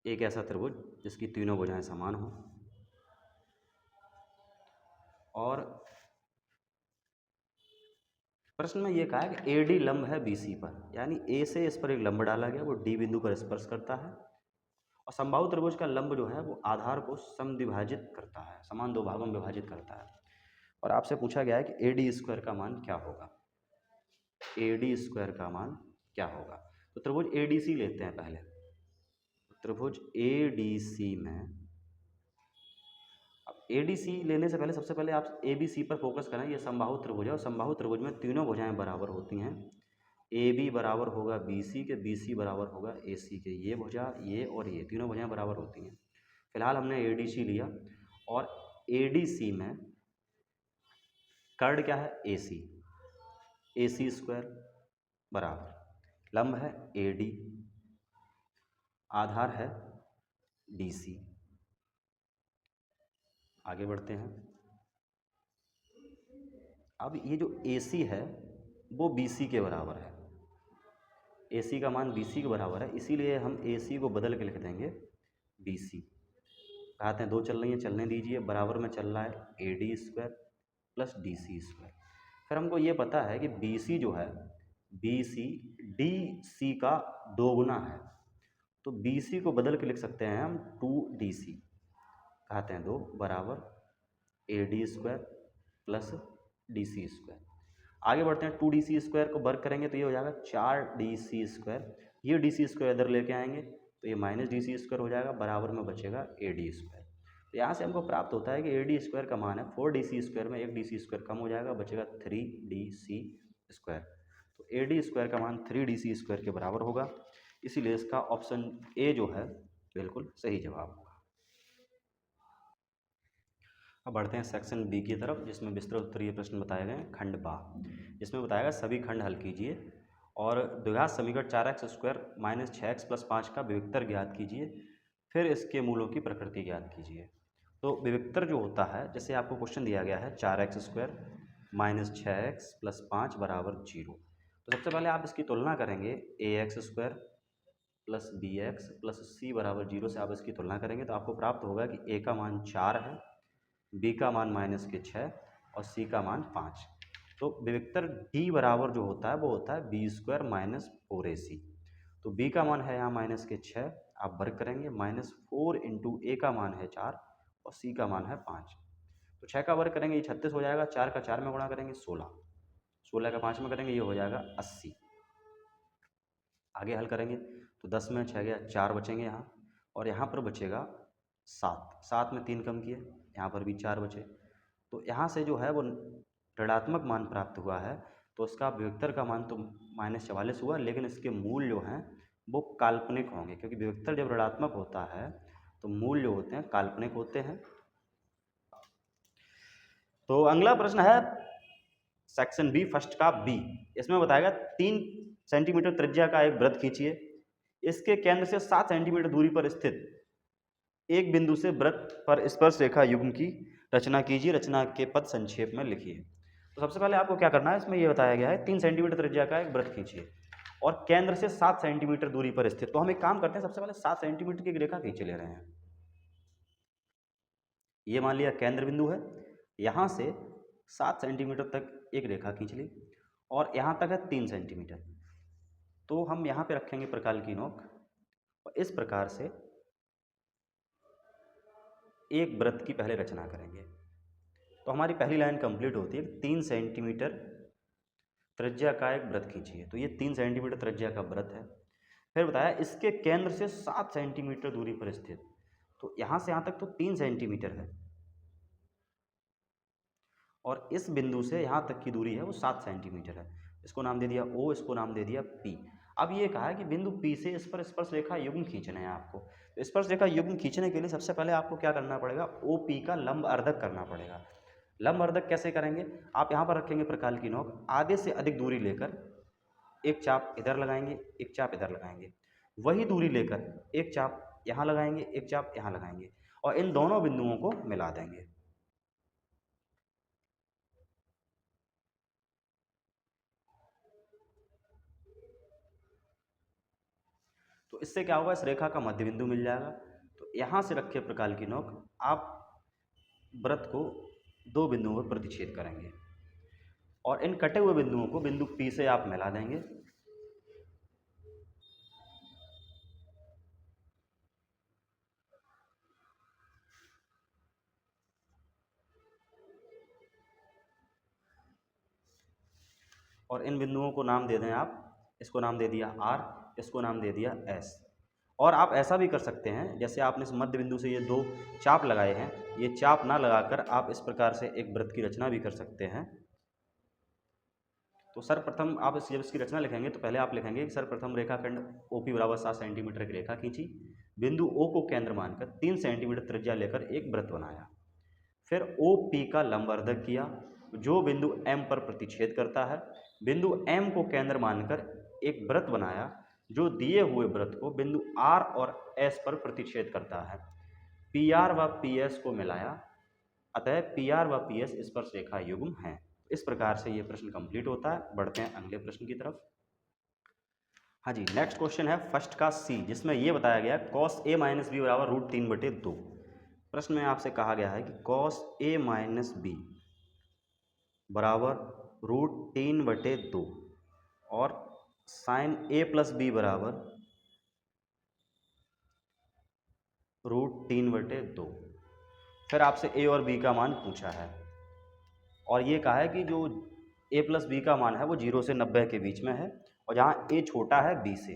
एक ऐसा त्रिभुज जिसकी तीनों भुजाएं समान हों और प्रश्न में ये कहा है कि AD लंब है BC पर, यानी A से इस पर एक लंब डाला गया, वो D बिंदु पर स्पर्श करता है और समबाहु त्रिभुज का लंब जो है वो आधार को समद्विभाजित करता है, समान दो भागों में विभाजित करता है। और आपसे पूछा गया है कि AD² का मान क्या होगा, AD² का मान क्या होगा। तो त्रिभुज ADC लेते हैं पहले, त्रिभुज ए डी सी में, अब ए डी सी लेने से पहले सबसे पहले आप ए बी सी पर फोकस करें। ये समबाहु त्रिभुज है और समबाहु त्रिभुज में तीनों भुजाएं बराबर होती हैं। ए बी बराबर होगा बी सी के, बी सी बराबर होगा ए सी के। ये भुजा, ये और ये तीनों भुजाएं बराबर होती हैं। फिलहाल हमने ए डी सी लिया और ए डी सी में कर्ण क्या है, ए सी, ए सी स्क्वायर बराबर लंब है ए डी, आधार है डी सी। आगे बढ़ते हैं। अब ये जो ए सी है वो बी सी के बराबर है। ए सी का मान बी सी के बराबर है, इसीलिए हम ए सी को बदल के लिख देंगे बी सी। कहते हैं दो चल रही हैं, चलने दीजिए। बराबर में चल रहा है A D square plus D C square. फिर हमको ये पता है कि बी सी जो है, बी सी डी सी का दोगुना है, तो बी सी को बदल के लिख सकते हैं हम टू डी सी। कहते हैं दो बराबर A D square plus D C square. आगे बढ़ते हैं। टू डी सी स्क्वायर को वर्ग करेंगे तो ये हो जाएगा चार डी सी स्क्वायर। ये डी सी स्क्वायर इधर लेके आएंगे तो ये माइनस डी सी स्क्वायर हो जाएगा, बराबर में बचेगा ए डी स्क्वायर। तो यहाँ से हमको प्राप्त होता है कि ए डी स्क्वायर का मान है फोर डी सी स्क्वायर में एक डी सी स्क्वायर कम हो जाएगा, बचेगा थ्री डी सी स्क्वायर। तो ए डी स्क्वायर का मान थ्री डी सी स्क्वायर के बराबर होगा, इसीलिए इसका ऑप्शन ए जो है बिल्कुल सही जवाब होगा। अब बढ़ते हैं सेक्शन बी की तरफ, जिसमें विस्तृत उत्तरीय प्रश्न बताए गए हैं। खंड बा, जिसमें बताया गया सभी खंड हल कीजिए और द्विघात समीकरण 4x square minus 6x plus 5 का विविक्तर ज्ञात कीजिए, फिर इसके मूलों की प्रकृति ज्ञात कीजिए। तो विविक्तर जो होता है, जैसे आपको क्वेश्चन दिया गया है 4x square minus 6x plus 5 बराबर 0, तो सबसे पहले आप इसकी तुलना करेंगे ax square plus B X plus C बराबर 0 से आप इसकी तुलना करेंगे तो आपको प्राप्त होगा कि a का मान 4 है, b का मान माइनस के 6 और c का मान 5। तो विविक्तर d बराबर जो होता है वो होता है बी स्क्वायर माइनस 4ac। तो b का मान है यहाँ माइनस के 6, आप वर्ग करेंगे माइनस 4 इंटू ए का मान है 4 और c का मान है 5। तो 6 का वर्ग करेंगे ये 36 हो जाएगा, 4 का 4 में गुणा करेंगे 16, 16 का 5 में करेंगे ये हो जाएगा 80। आगे हल करेंगे तो 10 में 6 गया 4 बचेंगे यहाँ, और यहाँ पर बचेगा 7, 7 में 3 कम किए, यहाँ पर भी 4 बचे। तो यहाँ से जो है वो ऋणात्मक मान प्राप्त हुआ है, तो उसका विविक्तर का मान तो -44 हुआ, लेकिन इसके मूल जो हैं वो काल्पनिक होंगे, क्योंकि विविक्तर जब ऋणात्मक होता है तो मूल जो होते हैं काल्पनिक होते हैं। तो अगला प्रश्न है सेक्शन बी फर्स्ट का बी। इसमें बताएगा 3 सेंटीमीटर त्रिज्या का एक वृत्त खींचिए, इसके केंद्र से 7 सेंटीमीटर दूरी पर स्थित एक बिंदु से वृत्त पर स्पर्श रेखा युग्म की रचना कीजिए, रचना के पद संक्षेप में लिखिए। तो सबसे पहले आपको क्या करना है, इसमें यह बताया गया है 3 सेंटीमीटर त्रिज्या का एक वृत्त खींचिए और केंद्र से 7 सेंटीमीटर दूरी पर स्थित। तो हम एक काम करते हैं, सबसे पहले 7 सेंटीमीटर की एक रेखा खींचे ले रहे हैं। ये मान लिया केंद्र बिंदु है, यहाँ से 7 सेंटीमीटर तक एक रेखा खींच ली और यहाँ तक है 3 सेंटीमीटर। तो हम यहाँ पे रखेंगे प्रकाल की नोक और इस प्रकार से एक वृत्त की पहले रचना करेंगे। तो हमारी पहली लाइन कंप्लीट होती है, 3 सेंटीमीटर त्रिज्या का एक वृत्त खींचिए। तो ये 3 सेंटीमीटर त्रिज्या का वृत्त है। फिर बताया इसके केंद्र से 7 सेंटीमीटर दूरी पर स्थित, तो यहाँ से यहाँ तक तो 3 सेंटीमीटर है और इस बिंदु से यहाँ तक की दूरी है वो 7 सेंटीमीटर है। इसको नाम दे दिया O, इसको नाम दे दिया P। अब ये कहा है कि बिंदु P से इस पर स्पर्श रेखा युग्म खींचना है आपको। तो स्पर्श रेखा युग्म खींचने के लिए सबसे पहले आपको क्या करना पड़ेगा, OP का लंब अर्धक करना पड़ेगा। लंब अर्धक कैसे करेंगे, आप यहाँ पर रखेंगे प्रकाल की नोक, आधे से अधिक दूरी लेकर एक चाप इधर लगाएंगे, एक चाप इधर लगाएंगे, वही दूरी लेकर एक चाप यहाँ लगाएंगे, एक चाप यहाँ लगाएंगे और इन दोनों बिंदुओं को मिला देंगे। तो इससे क्या होगा, इस रेखा का मध्य बिंदु मिल जाएगा। तो यहाँ से रखे प्रकाल की नोक, आप वृत्त को 2 बिंदुओं पर प्रतिच्छेद करेंगे और इन कटे हुए बिंदुओं को बिंदु P से आप मिला देंगे। और इन बिंदुओं को नाम दे दें आप, इसको नाम दे दिया R, इसको नाम दे दिया S। और आप ऐसा भी कर सकते हैं, जैसे आपने इस मध्य बिंदु से ये दो चाप लगाए हैं, ये चाप ना लगाकर आप इस प्रकार से एक वृत्त की रचना भी कर सकते हैं। तो सर्वप्रथम आप जब इसकी रचना लिखेंगे तो पहले आप लिखेंगे कि सर्वप्रथम रेखाखंड OP बराबर 7 सेंटीमीटर की रेखा खींची, बिंदु O को केंद्र मानकर 3 सेंटीमीटर त्रिज्या लेकर एक वृत्त बनाया। फिर OP का लंबवर्धक किया जो बिंदु M पर प्रतिच्छेद करता है। बिंदु M को केंद्र मानकर एक वृत्त बनाया जो दिए हुए वृत्त को बिंदु R और S पर प्रतिच्छेद करता है। PR व PS को मिलाया, अतः PR व PS स्पर्शरेखा युग्म हैं। इस प्रकार से ये प्रश्न कंप्लीट होता है। बढ़ते हैं अगले प्रश्न की तरफ। हाँ जी, नेक्स्ट क्वेश्चन है फर्स्ट का C, जिसमें ये बताया गया cos A माइनस बी बराबर √3/2। प्रश्न में आपसे कहा गया है कि cos A माइनस बी बराबर √3/2 और sin A प्लस बी बराबर √3/2। फिर आपसे A और B का मान पूछा है और ये कहा है कि जो A प्लस बी का मान है वो 0 से 90 के बीच में है और जहाँ A छोटा है B से,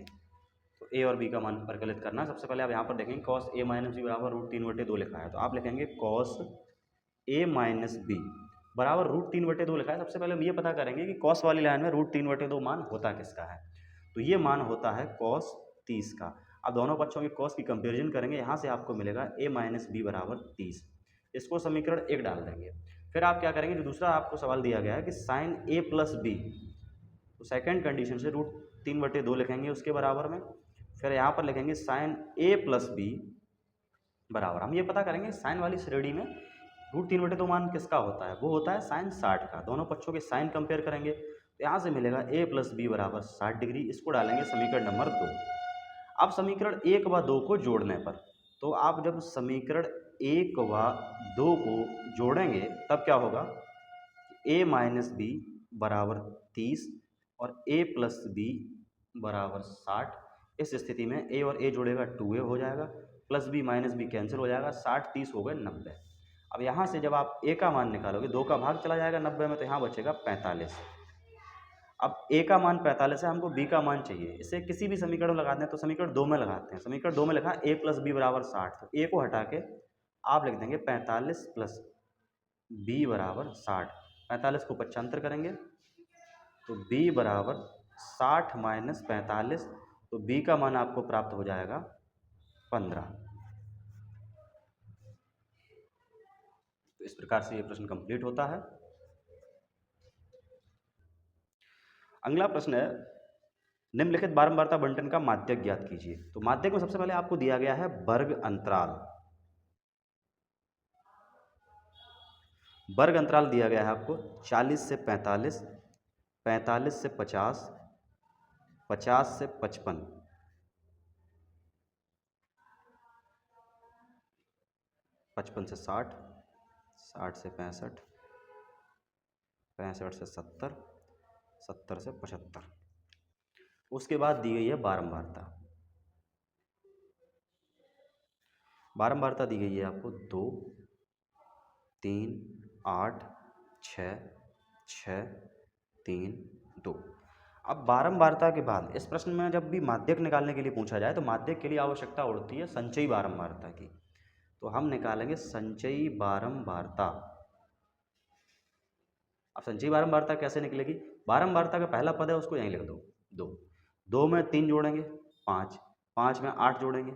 तो A और B का मान परिकलित करना है। सबसे पहले आप यहाँ पर देखेंगे cos A माइनस बी बराबर √3/2 लिखा है, तो आप लिखेंगे cos A माइनस बी बराबर √3/2 लिखा है। सबसे पहले हम ये पता करेंगे कि cos वाली लाइन में √3/2 मान होता किसका है, तो ये मान होता है cos 30 का। अब दोनों पक्षों की cos की कंपेरिजन करेंगे, यहाँ से आपको मिलेगा A माइनस बी बराबर 30। इसको समीकरण 1 डाल देंगे। फिर आप क्या करेंगे, जो दूसरा आपको सवाल दिया गया है कि sin A प्लस बी, तो सेकेंड कंडीशन से √3/2 लिखेंगे उसके बराबर में। फिर यहाँ पर लिखेंगे sin A प्लस बी बराबर, हम ये पता करेंगे साइन वाली श्रेणी में √3/2 मान किसका होता है, वो होता है sin 60 का। दोनों पक्षों के साइन कंपेयर करेंगे तो यहाँ से मिलेगा A प्लस बी बराबर 60 डिग्री। इसको डालेंगे समीकरण नंबर 2। अब समीकरण 1 व 2 को जोड़ने पर, तो आप जब समीकरण 1 व 2 को जोड़ेंगे तब क्या होगा, A माइनस बी बराबर 30 और A प्लस बी बराबर 60। इस स्थिति में A और A जोड़ेगा 2A हो जाएगा, plus B minus B cancel हो जाएगा, 60 30 हो गए 90। अब यहाँ से जब आप A का मान निकालोगे, 2 का भाग चला जाएगा 90 में, तो यहाँ बचेगा 45। अब A का मान 45 है, हमको B का मान चाहिए। इसे किसी भी समीकरण में लगाते हैं तो समीकरण 2 में लगाते हैं। समीकरण 2 में लिखा A प्लस बी बराबर 60, तो A को हटा के आप लिख देंगे 45 प्लस B बराबर 60। 45 को पक्षांतर करेंगे तो B बराबर 60 माइनस 45, तो B का मान आपको प्राप्त हो जाएगा 15। तो इस प्रकार से ये प्रश्न कंप्लीट होता है। अगला प्रश्न है, निम्नलिखित बारंबारता बंटन का माध्यक ज्ञात कीजिए। तो माध्यक में सबसे पहले आपको दिया गया है वर्ग अंतराल। वर्ग अंतराल दिया गया है आपको 40 से 45, 45 से 50, 50 से 55, 55 से 60, 60 से 65, 65 से 70, 70 से 75। उसके बाद दी गई है बारंबारता। बारंबारता दी गई है आपको 2, 3, 8, 6, 6, 3, 2। अब बारंबारता के बाद इस प्रश्न में जब भी माध्यक निकालने के लिए पूछा जाए तो माध्यक के लिए आवश्यकता उड़ती है संचयी बारंबारता की। तो हम निकालेंगे संचयी बारंबारता। अब संचयी बारंबारता कैसे निकलेगी, बारंबारता का पहला पद है उसको यहीं लिख दो 2, 2 में 3 जोड़ेंगे 5, 5 में 8 जोड़ेंगे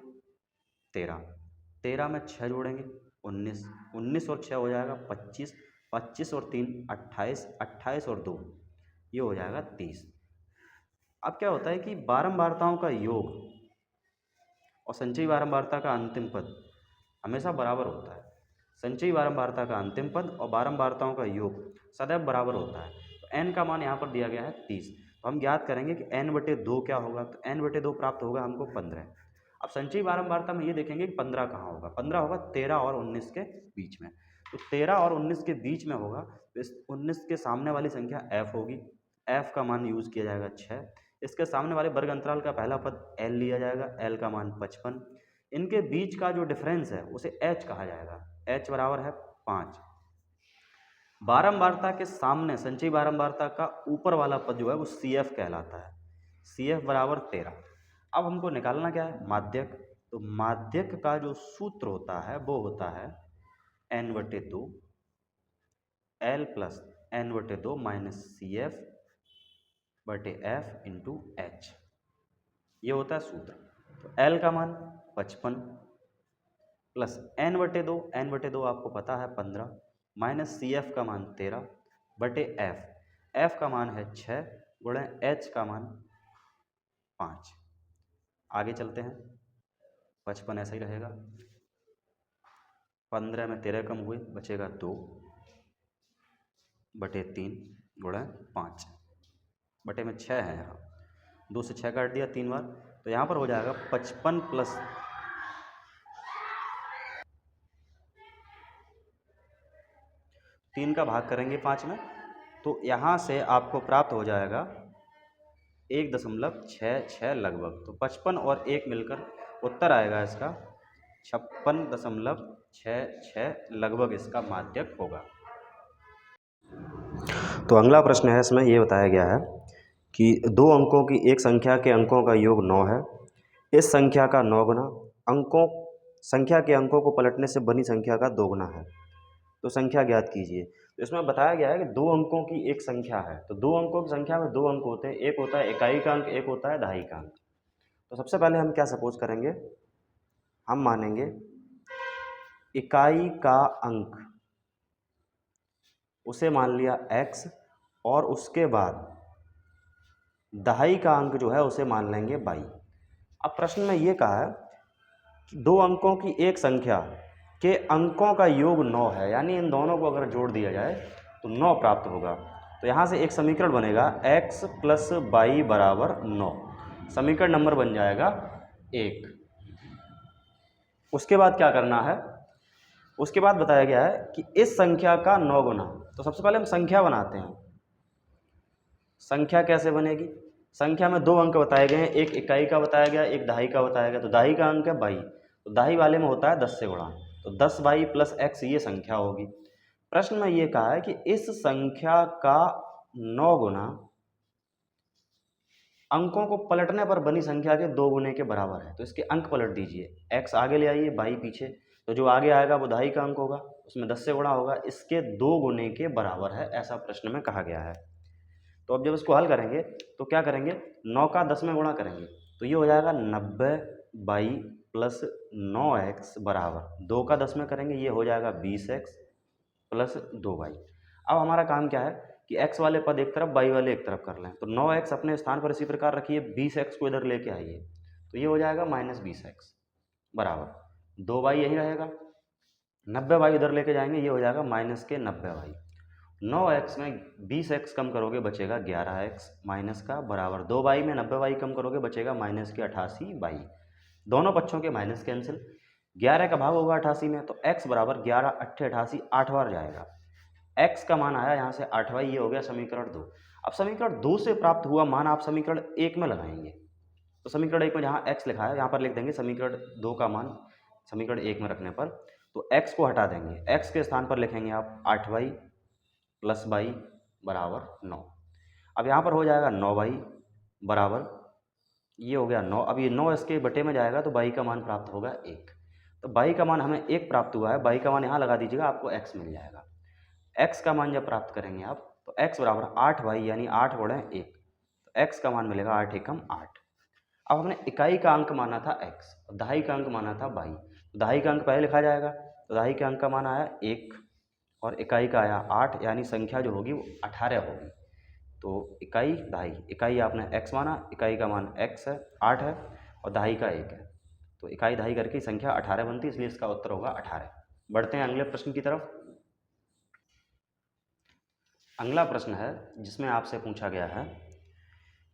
13, 13 में 6 जोड़ेंगे 19, 19 और 6 हो जाएगा 25, 25 और 3 28, 28 और 2 ये हो जाएगा 30। अब क्या होता है कि बारंबारताओं का योग और संचयी बारंबारता का अंतिम पद हमेशा बराबर होता है। संचयी बारंबारता का अंतिम पद और बारंबारताओं का योग सदैव बराबर होता है। तो n का मान यहाँ पर दिया गया है 30, तो हम ज्ञात करेंगे कि n/2 क्या होगा, तो n/2 प्राप्त होगा हमको 15। अब संचयी बारंबारता में ये देखेंगे कि 15 कहाँ होगा, 15 होगा 13 और 19 के बीच में। तो 13 और 19 के बीच में होगा तो इस 19 के सामने वाली संख्या f होगी, f का मान यूज किया जाएगा 6। इसके सामने वाले वर्ग अंतराल का पहला पद l लिया जाएगा, l का मान 55। इनके बीच का जो डिफरेंस है उसे h कहा जाएगा, h बराबर है 5। बारंबारता के सामने संचयी बारंबारता का ऊपर वाला पद जो है वो CF कहलाता है, CF बराबर 13। अब हमको निकालना क्या है, माध्यक। तो माध्यक का जो सूत्र होता है वो होता है n/2 L plus n/2 minus CF/F into H, ये होता है सूत्र। तो L का मान 55 प्लस n/2 आपको पता है 15 माइनस CF का मान 13/F, F का मान है 6 गुणे H का मान 5। आगे चलते हैं, 55 ऐसा ही रहेगा, 15 में 13 कम हुए, बचेगा 2/3 गुणे 5 बटे में 6 है, यहाँ 2 से 6 काट दिया 3 बार, तो यहाँ पर हो जाएगा 55 प्लस 3 का भाग करेंगे 5 में, तो यहाँ से आपको प्राप्त हो जाएगा 1.66 लगभग। तो 55 और 1 मिलकर उत्तर आएगा इसका 56.66 लगभग इसका माध्यक होगा। तो अगला प्रश्न है, इसमें ये बताया गया है कि 2 अंकों की एक संख्या के अंकों का योग 9 है। इस संख्या का 9 गुना संख्या के अंकों को पलटने से बनी संख्या का 2 गुना है, तो संख्या ज्ञात कीजिए। तो इसमें बताया गया है कि 2 अंकों की एक संख्या है, तो 2 अंकों की संख्या में 2 अंक होते हैं, एक होता है इकाई का अंक, एक होता है दहाई का अंक। तो सबसे पहले हम क्या सपोज करेंगे, हम मानेंगे इकाई का अंक, उसे मान लिया x, और उसके बाद दहाई का अंक जो है उसे मान लेंगे y। अब प्रश्न में ये कहा है कि 2 अंकों की एक संख्या के अंकों का योग 9 है, यानी इन दोनों को अगर जोड़ दिया जाए तो 9 प्राप्त होगा। तो यहाँ से एक समीकरण बनेगा x प्लस y बराबर 9, समीकरण नंबर बन जाएगा 1। उसके बाद क्या करना है, उसके बाद बताया गया है कि इस संख्या का 9 गुना। तो सबसे पहले हम संख्या बनाते हैं। संख्या कैसे बनेगी, संख्या में 2 अंक बताए गए हैं, एक इकाई का बताया गया, एक दहाई का बताया गया। तो दहाई का अंक है 22, तो दहाई वाले में होता है 10 से गुणा, तो 10y प्लस x ये संख्या होगी। प्रश्न में ये कहा है कि इस संख्या का 9 गुना अंकों को पलटने पर बनी संख्या के 2 गुने के बराबर है। तो इसके अंक पलट दीजिए, x आगे ले आइए, y पीछे, तो जो आगे आएगा वो दहाई का अंक होगा, उसमें 10 से गुणा होगा, इसके 2 गुने के बराबर है, ऐसा प्रश्न में कहा गया है। तो अब जब इसको हल करेंगे तो क्या करेंगे, 9 का 10 में गुणा करेंगे, तो ये हो जाएगा 90y प्लस 9x बराबर 2 का 10 में करेंगे, ये हो जाएगा 20x प्लस 2y। अब हमारा काम क्या है कि x वाले पद एक तरफ, y वाले एक तरफ कर लें। तो 9x अपने स्थान पर इसी प्रकार रखिए, 20x को इधर लेके आइए, तो ये हो जाएगा -20x बराबर 2y यही रहेगा, 90y उधर लेके जाएंगे, ये हो जाएगा माइनस के 90y। 9x में 20x कम करोगे बचेगा 11x माइनस का बराबर 2y में 90y कम करोगे बचेगा माइनस के 88y। दोनों पक्षों के माइनस कैंसिल, 11 का भाग होगा 88 में, तो x बराबर 11 8 88 8 बार जाएगा, x का मान आया यहाँ से 8y, ये हो गया समीकरण 2। अब समीकरण 2 से प्राप्त हुआ मान आप समीकरण 1 में लगाएंगे। तो समीकरण 1 में जहाँ x लिखा है यहाँ पर लिख देंगे समीकरण 2 का मान समीकरण 1 में रखने पर, तो x को हटा देंगे, x के स्थान पर लिखेंगे आप 8y प्लस y बराबर 9। अब यहाँ पर हो जाएगा 9y बराबर, ये हो गया 9, अब ये 9 इसके बटे में जाएगा तो y का मान प्राप्त होगा 1। तो y का मान हमें 1 प्राप्त हुआ है, y का मान यहाँ लगा दीजिएगा, आपको x मिल जाएगा। x का मान जब प्राप्त करेंगे आप तो x बराबर 8y यानी 8 गुणे 1, तो x का मान मिलेगा 8 एकम 8। अब हमने इकाई का अंक माना था x, दहाई का अंक माना था y, दहाई का अंक पहले लिखा जाएगा, तो दहाई का अंक का मान आया 1 और इकाई का आया 8, यानी संख्या जो होगी वो 18 होगी। तो इकाई दहाई, इकाई आपने x माना, इकाई का मान x है 8 है और दहाई का 1 है, तो इकाई दहाई करके संख्या 18 बनती है, इसलिए इसका उत्तर होगा 18। बढ़ते हैं अगले प्रश्न की तरफ। अगला प्रश्न है जिसमें आपसे पूछा गया है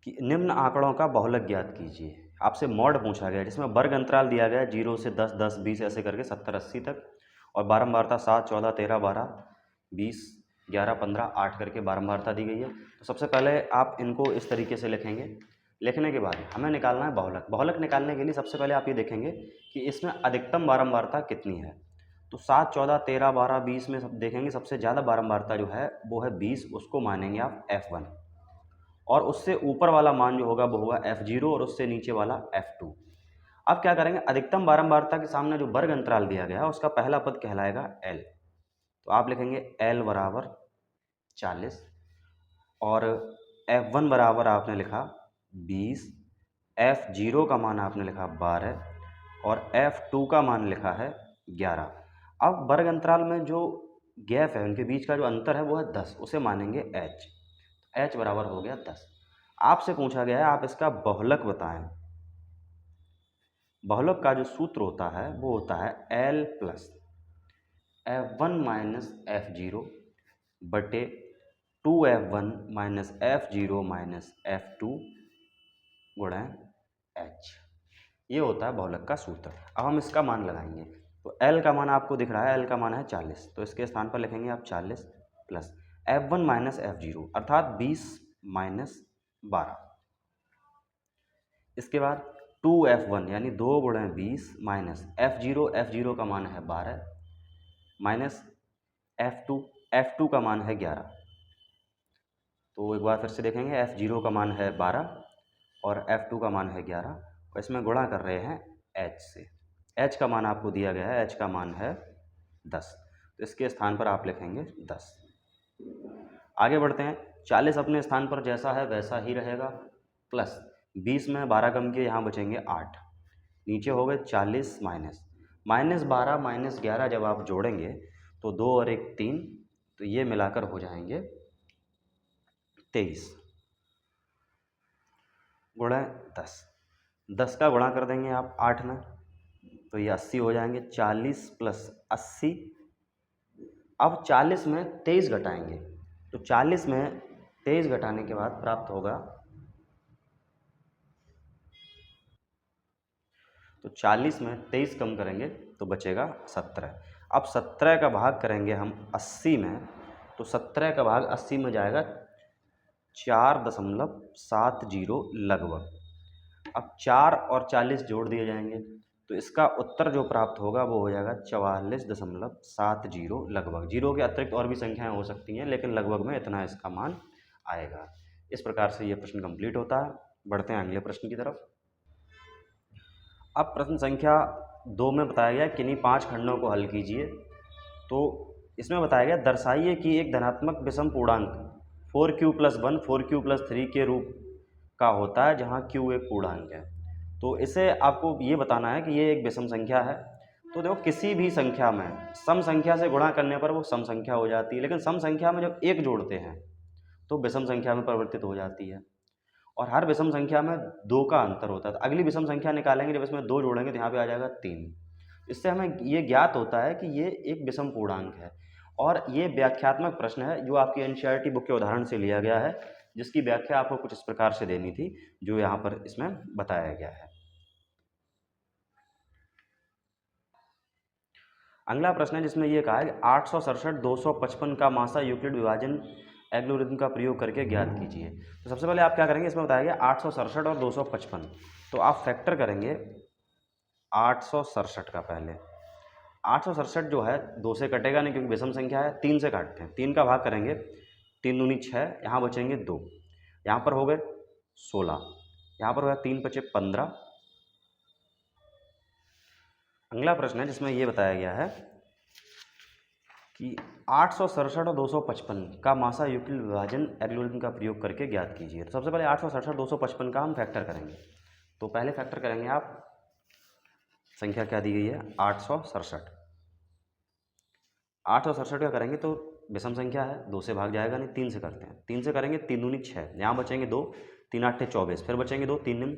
कि निम्न आंकड़ों का बहुलक ज्ञात कीजिए। आपसे मॉड पूछा गया जिसमें वर्ग अंतराल दिया गया है 0 से 10 10 20 ऐसे करके 70 80 तक, और बारंबारता 7 14 13 12 20 11 15 8 करके बारंबारता दी गई है। तो सबसे पहले आप इनको इस तरीके से लिखेंगे, लिखने के बाद हमें निकालना है बहुलक। बहुलक निकालने के लिए सबसे पहले आप ये देखेंगे कि इसमें अधिकतम बारंबारता कितनी है। तो 7 14 13 12 20 में सब देखेंगे सबसे ज़्यादा बारंबारता जो है वो है 20, उसको मानेंगे आप F1। और उससे ऊपर वाला मान जो होगा वो होगा f0 और उससे नीचे वाला f2। अब क्या करेंगे, अधिकतम बारंबारता के सामने जो वर्ग अंतराल दिया गया है उसका पहला पद कहलाएगा l। तो आप लिखेंगे l बराबर 40 और f1 बराबर आपने लिखा 20, f0 का मान आपने लिखा 12 और f2 का मान लिखा है 11। अब वर्ग अंतराल में जो गैप है उनके बीच का जो अंतर है वो है 10, उसे मानेंगे h। h बराबर हो गया 10। आपसे पूछा गया है आप इसका बहुलक बताएं। बहुलक का जो सूत्र होता है वो होता है l plus f1 minus f0 बटे 2f1 minus f0 minus f2 गुणा h। ये होता है बहुलक का सूत्र। अब हम इसका मान लगाएंगे। तो l का मान आपको दिख रहा है, l का मान है 40, तो इसके स्थान पर लिखेंगे आप 40 प्लस f1 माइनस f0 अर्थात 20 माइनस 12। इसके बाद 2f1 यानी 2 गुणा 20 माइनस f0, f0 का मान है 12 माइनस f2 का मान है 11। तो एक बार फिर से देखेंगे, f0 का मान है 12 और f2 का मान है 11 और इसमें गुणा कर रहे हैं h से। h का मान आपको दिया गया है, h का मान है 10, तो इसके स्थान पर आप लिखेंगे 10। आगे बढ़ते हैं। 40 अपने स्थान पर जैसा है वैसा ही रहेगा, प्लस 20 में 12 कम किए, यहाँ बचेंगे 8, नीचे हो गए 40 माइनस 12 माइनस 11 जब आप जोड़ेंगे तो 2 और 1 3, तो ये मिलाकर हो जाएंगे 23 गुणा 10। 10 का गुणा कर देंगे आप 8 में, तो ये 80 हो जाएंगे। 40 प्लस 80, अब 40 में 23 घटाएंगे, तो 40 में 23 घटाने के बाद प्राप्त होगा, तो 40 में 23 कम करेंगे तो बचेगा 17। अब 17 का भाग करेंगे हम 80 में, तो 17 का भाग 80 में जाएगा 4.70 लगभग। अब 4 और 40 जोड़ दिए जाएंगे, तो इसका उत्तर जो प्राप्त होगा वो हो जाएगा 44.70 लगभग। जीरो के अतिरिक्त और भी संख्याएं हो सकती हैं, लेकिन लगभग में इतना इसका मान आएगा। इस प्रकार से ये प्रश्न कंप्लीट होता है। बढ़ते हैं अगले प्रश्न की तरफ। अब प्रश्न संख्या 2 में बताया गया किन्हीं 5 खंडों को हल कीजिए। तो इसमें बताया गया दर्शाइए कि एक धनात्मक विषम पूर्णांक 4q + 1 4q + 3 के रूप का होता है जहाँ q एक पूर्णांक है। तो इसे आपको ये बताना है कि ये एक विषम संख्या है। तो देखो, किसी भी संख्या में सम संख्या से गुणा करने पर वो सम संख्या हो जाती है, लेकिन सम संख्या में जब एक जोड़ते हैं तो विषम संख्या में परिवर्तित हो जाती है। और हर विषम संख्या में 2 का अंतर होता है। तो अगली विषम संख्या निकालेंगे, जब इसमें 2 जोड़ेंगे तो यहाँ पे आ जाएगा 3। इससे हमें ये ज्ञात होता है कि ये एक विषम पूर्णांक है। और ये व्याख्यात्मक प्रश्न है जो आपकी एनसीईआरटी बुक के उदाहरण से लिया गया है, जिसकी व्याख्या आपको कुछ इस प्रकार से देनी थी जो यहाँ पर इसमें बताया गया है। अगला प्रश्न है जिसमें ये कहा है कि 867 255 का मासा यूक्लिड विभाजन एल्गोरिथम का प्रयोग करके ज्ञात कीजिए। तो सबसे पहले आप क्या करेंगे, इसमें बताया गया 867 और 255, तो आप फैक्टर करेंगे 867 का। पहले 867 जो है 2 से कटेगा नहीं क्योंकि विषम संख्या है, 3 से काटते हैं। 3 का भाग करेंगे, 3 दूनी 6, यहाँ बचेंगे 2, यहाँ पर हो गए 16, यहाँ पर हो गया 3 बचे 15। अगला प्रश्न है जिसमें ये बताया गया है कि 867 और 255 का मासा यूक्लिड विभाजन एल्गोरिथम का प्रयोग करके ज्ञात कीजिए। तो सबसे पहले 867 255 का हम फैक्टर करेंगे। तो पहले फैक्टर करेंगे आप, संख्या क्या दी गई है 867। 867 का करेंगे तो विषम संख्या है, 2 से भाग जाएगा नहीं, 3 से करते हैं। 3 से करेंगे 3 दूनी 6, यहाँ बचेंगे 2, 3 8 24, फिर बचेंगे 2, 3 9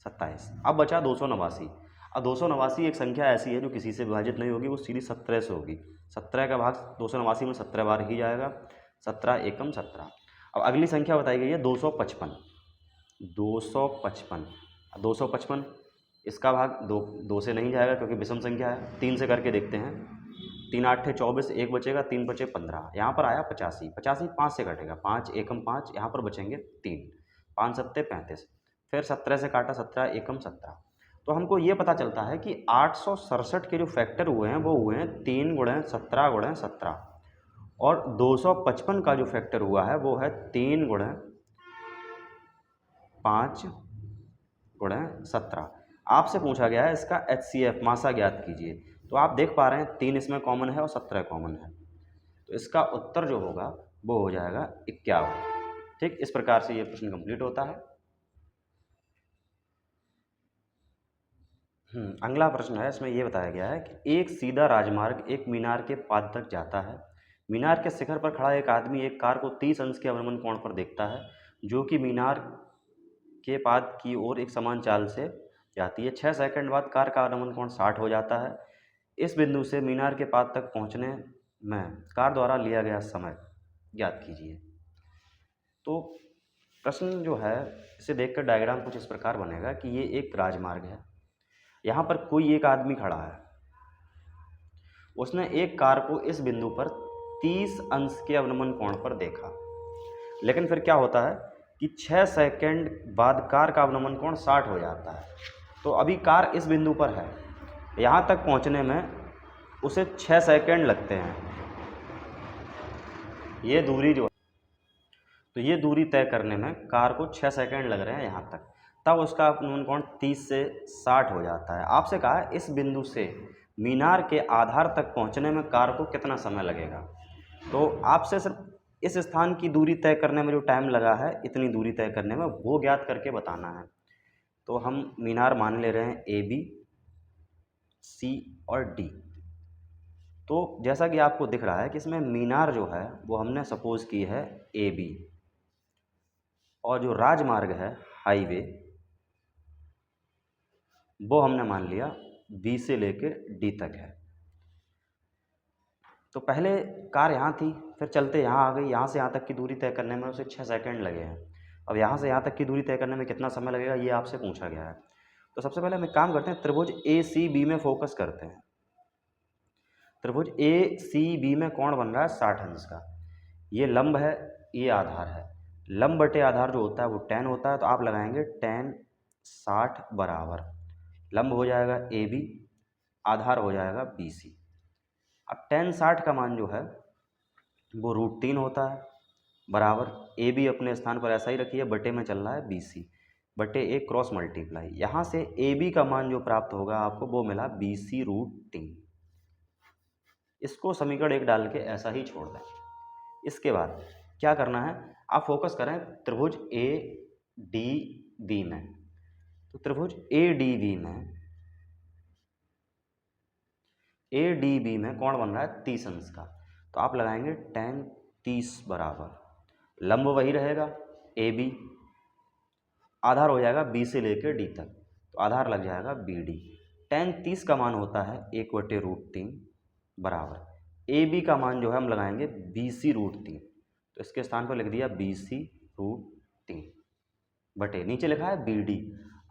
27। अब बचा 289। अब 289 एक संख्या ऐसी है जो किसी से विभाजित नहीं होगी, वो सीधी 17 से होगी। 17 का भाग 289 में 17 बार ही जाएगा, 17 एकम 17। अब अगली संख्या बताई गई है 255। 255 इसका भाग 2 से नहीं जाएगा क्योंकि विषम संख्या है। 3 से करके देखते हैं, 3 8 24, 1 बचेगा, 3 बचे 15, यहाँ पर आया 85। 85 5 से कटेगा, 5 एकम 5, यहाँ पर बचेंगे 3, 5 7 35, फिर 17 से काटा, 17 एकम 17। तो हमको ये पता चलता है कि 867 के जो फैक्टर हुए हैं वो हुए हैं 3 गुणे 17 गुणे 17, और 255 का जो फैक्टर हुआ है वो है 3 गुणे 5 गुणे 17। आपसे पूछा गया है इसका HCF मासा ज्ञात कीजिए। तो आप देख पा रहे हैं 3 इसमें कॉमन है और 17 कॉमन है, तो इसका उत्तर जो होगा वो हो जाएगा 51। ठीक, इस प्रकार से ये प्रश्न कंप्लीट होता है। अगला प्रश्न है, इसमें ये बताया गया है कि एक सीधा राजमार्ग एक मीनार के पाद तक जाता है। मीनार के शिखर पर खड़ा एक आदमी एक कार को 30 अंश के अवनमन कोण पर देखता है, जो कि मीनार के पाद की ओर एक समान चाल से जाती है। 6 सेकंड बाद कार का अवनमन कोण 60 हो जाता है। इस बिंदु से मीनार के पाद तक पहुंचने में कार द्वारा लिया गया समय ज्ञात कीजिए। तो प्रश्न जो है, इसे देखकर डायग्राम कुछ इस प्रकार बनेगा कि ये एक राजमार्ग है। यहाँ पर कोई एक आदमी खड़ा है, उसने एक कार को इस बिंदु पर 30 अंश के अवनमन कोण पर देखा, लेकिन फिर क्या होता है कि 6 सेकंड बाद कार का अवनमन कोण 60 हो जाता है। तो अभी कार इस बिंदु पर है, यहाँ तक पहुँचने में उसे 6 सेकंड लगते हैं। ये दूरी जो, तो ये दूरी तय करने में कार को 6 सेकंड लग रहे हैं यहाँ तक, तब उसका अवनमन कोण 30 से 60 हो जाता है। आपसे कहा है इस बिंदु से मीनार के आधार तक पहुँचने में कार को कितना समय लगेगा। तो आपसे सिर्फ इस स्थान की दूरी तय करने में जो टाइम लगा है, इतनी दूरी तय करने में, वो ज्ञात करके बताना है। तो हम मीनार मान ले रहे हैं AB, C और D। तो जैसा कि आपको दिख रहा है कि इसमें मीनार जो है वो हमने सपोज की है AB, और जो राजमार्ग है हाईवे वो हमने मान लिया B से लेके D तक है। तो पहले कार यहाँ थी, फिर चलते यहाँ आ गई, यहाँ से यहाँ तक की दूरी तय करने में उसे 6 सेकंड लगे हैं। अब यहाँ से यहाँ तक की दूरी तय करने में कितना समय लगेगा, ये आपसे पूछा गया है। तो सबसे पहले हम एक काम करते हैं, त्रिभुज ACB में फोकस करते हैं। त्रिभुज ACB में कोण बन रहा है 60 अंश का। ये लंब है, ये आधार है। लंब बटे आधार जो होता है वो tan होता है, तो आप लगाएंगे tan 60 बराबर लंब हो जाएगा AB, आधार हो जाएगा BC। अब tan 60 का मान जो है वो √3 होता है, बराबर AB अपने स्थान पर ऐसा ही रखिए, बटे में चल रहा है BC बटे A क्रॉस मल्टीप्लाई। यहाँ से AB का मान जो प्राप्त होगा आपको वो मिला BC √3। इसको समीकरण 1 डाल के ऐसा ही छोड़ दें। इसके बाद क्या करना है, आप फोकस करें त्रिभुज ADB में। तो त्रिभुज ADB में कोण बन रहा है 30 अंश का, तो आप लगाएंगे tan 30 बराबर लंब वही रहेगा AB, आधार हो जाएगा B से लेकर D तक, तो आधार लग जाएगा BD। tan 30 का मान होता है 1/√3 बराबर AB का मान जो है हम लगाएंगे BC √3, तो इसके स्थान पर लिख दिया BC √3 बटे नीचे लिखा है BD।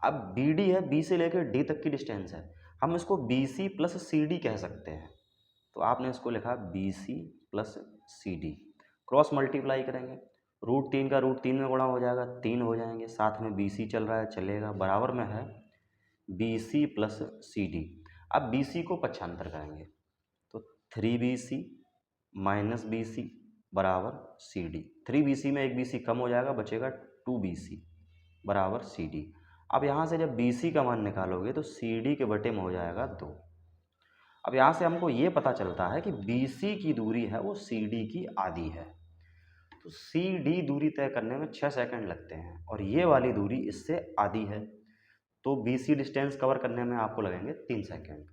अब BD है B से लेकर D तक की डिस्टेंस है, हम इसको BC + CD कह सकते हैं, तो आपने इसको लिखा BC + CD। क्रॉस मल्टीप्लाई करेंगे, √3 का √3 में गुणा हो जाएगा, 3 हो जाएंगे, साथ में BC चल रहा है चलेगा, बराबर में है BC + CD। अब BC को पक्षांतर करेंगे, तो 3BC - BC बराबर CD। 3BC में 1 BC कम हो जाएगा, बचेगा 2BC बराबर CD। अब यहाँ से जब BC का मान निकालोगे तो CD के बटे में हो जाएगा 2। अब यहाँ से हमको ये पता चलता है कि BC की दूरी है वो CD की आधी है, तो CD दूरी तय करने में 6 सेकंड लगते हैं और ये वाली दूरी इससे आधी है, तो BC डिस्टेंस कवर करने में आपको लगेंगे 3 सेकंड।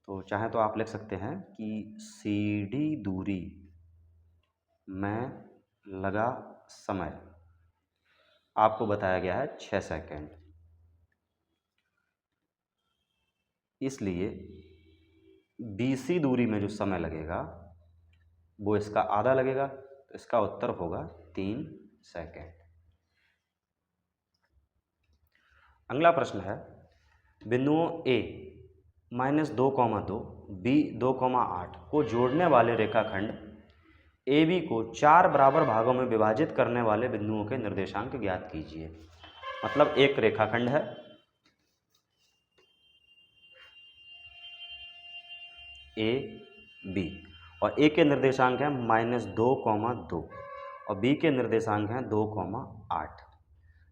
तो चाहे तो आप लिख सकते हैं कि CD दूरी में लगा समय आपको बताया गया है 6 सेकंड, इसलिए BC दूरी में जो समय लगेगा वो इसका आधा लगेगा, तो इसका उत्तर होगा 3 सेकंड। अगला प्रश्न है, बिंदुओं A -2,2 B 2,8 को जोड़ने वाले रेखाखंड AB को 4 बराबर भागों में विभाजित करने वाले बिंदुओं के निर्देशांक ज्ञात कीजिए। मतलब एक रेखाखंड है, AB और A के निर्देशांक हैं -2,2 और B के निर्देशांक हैं 2,8।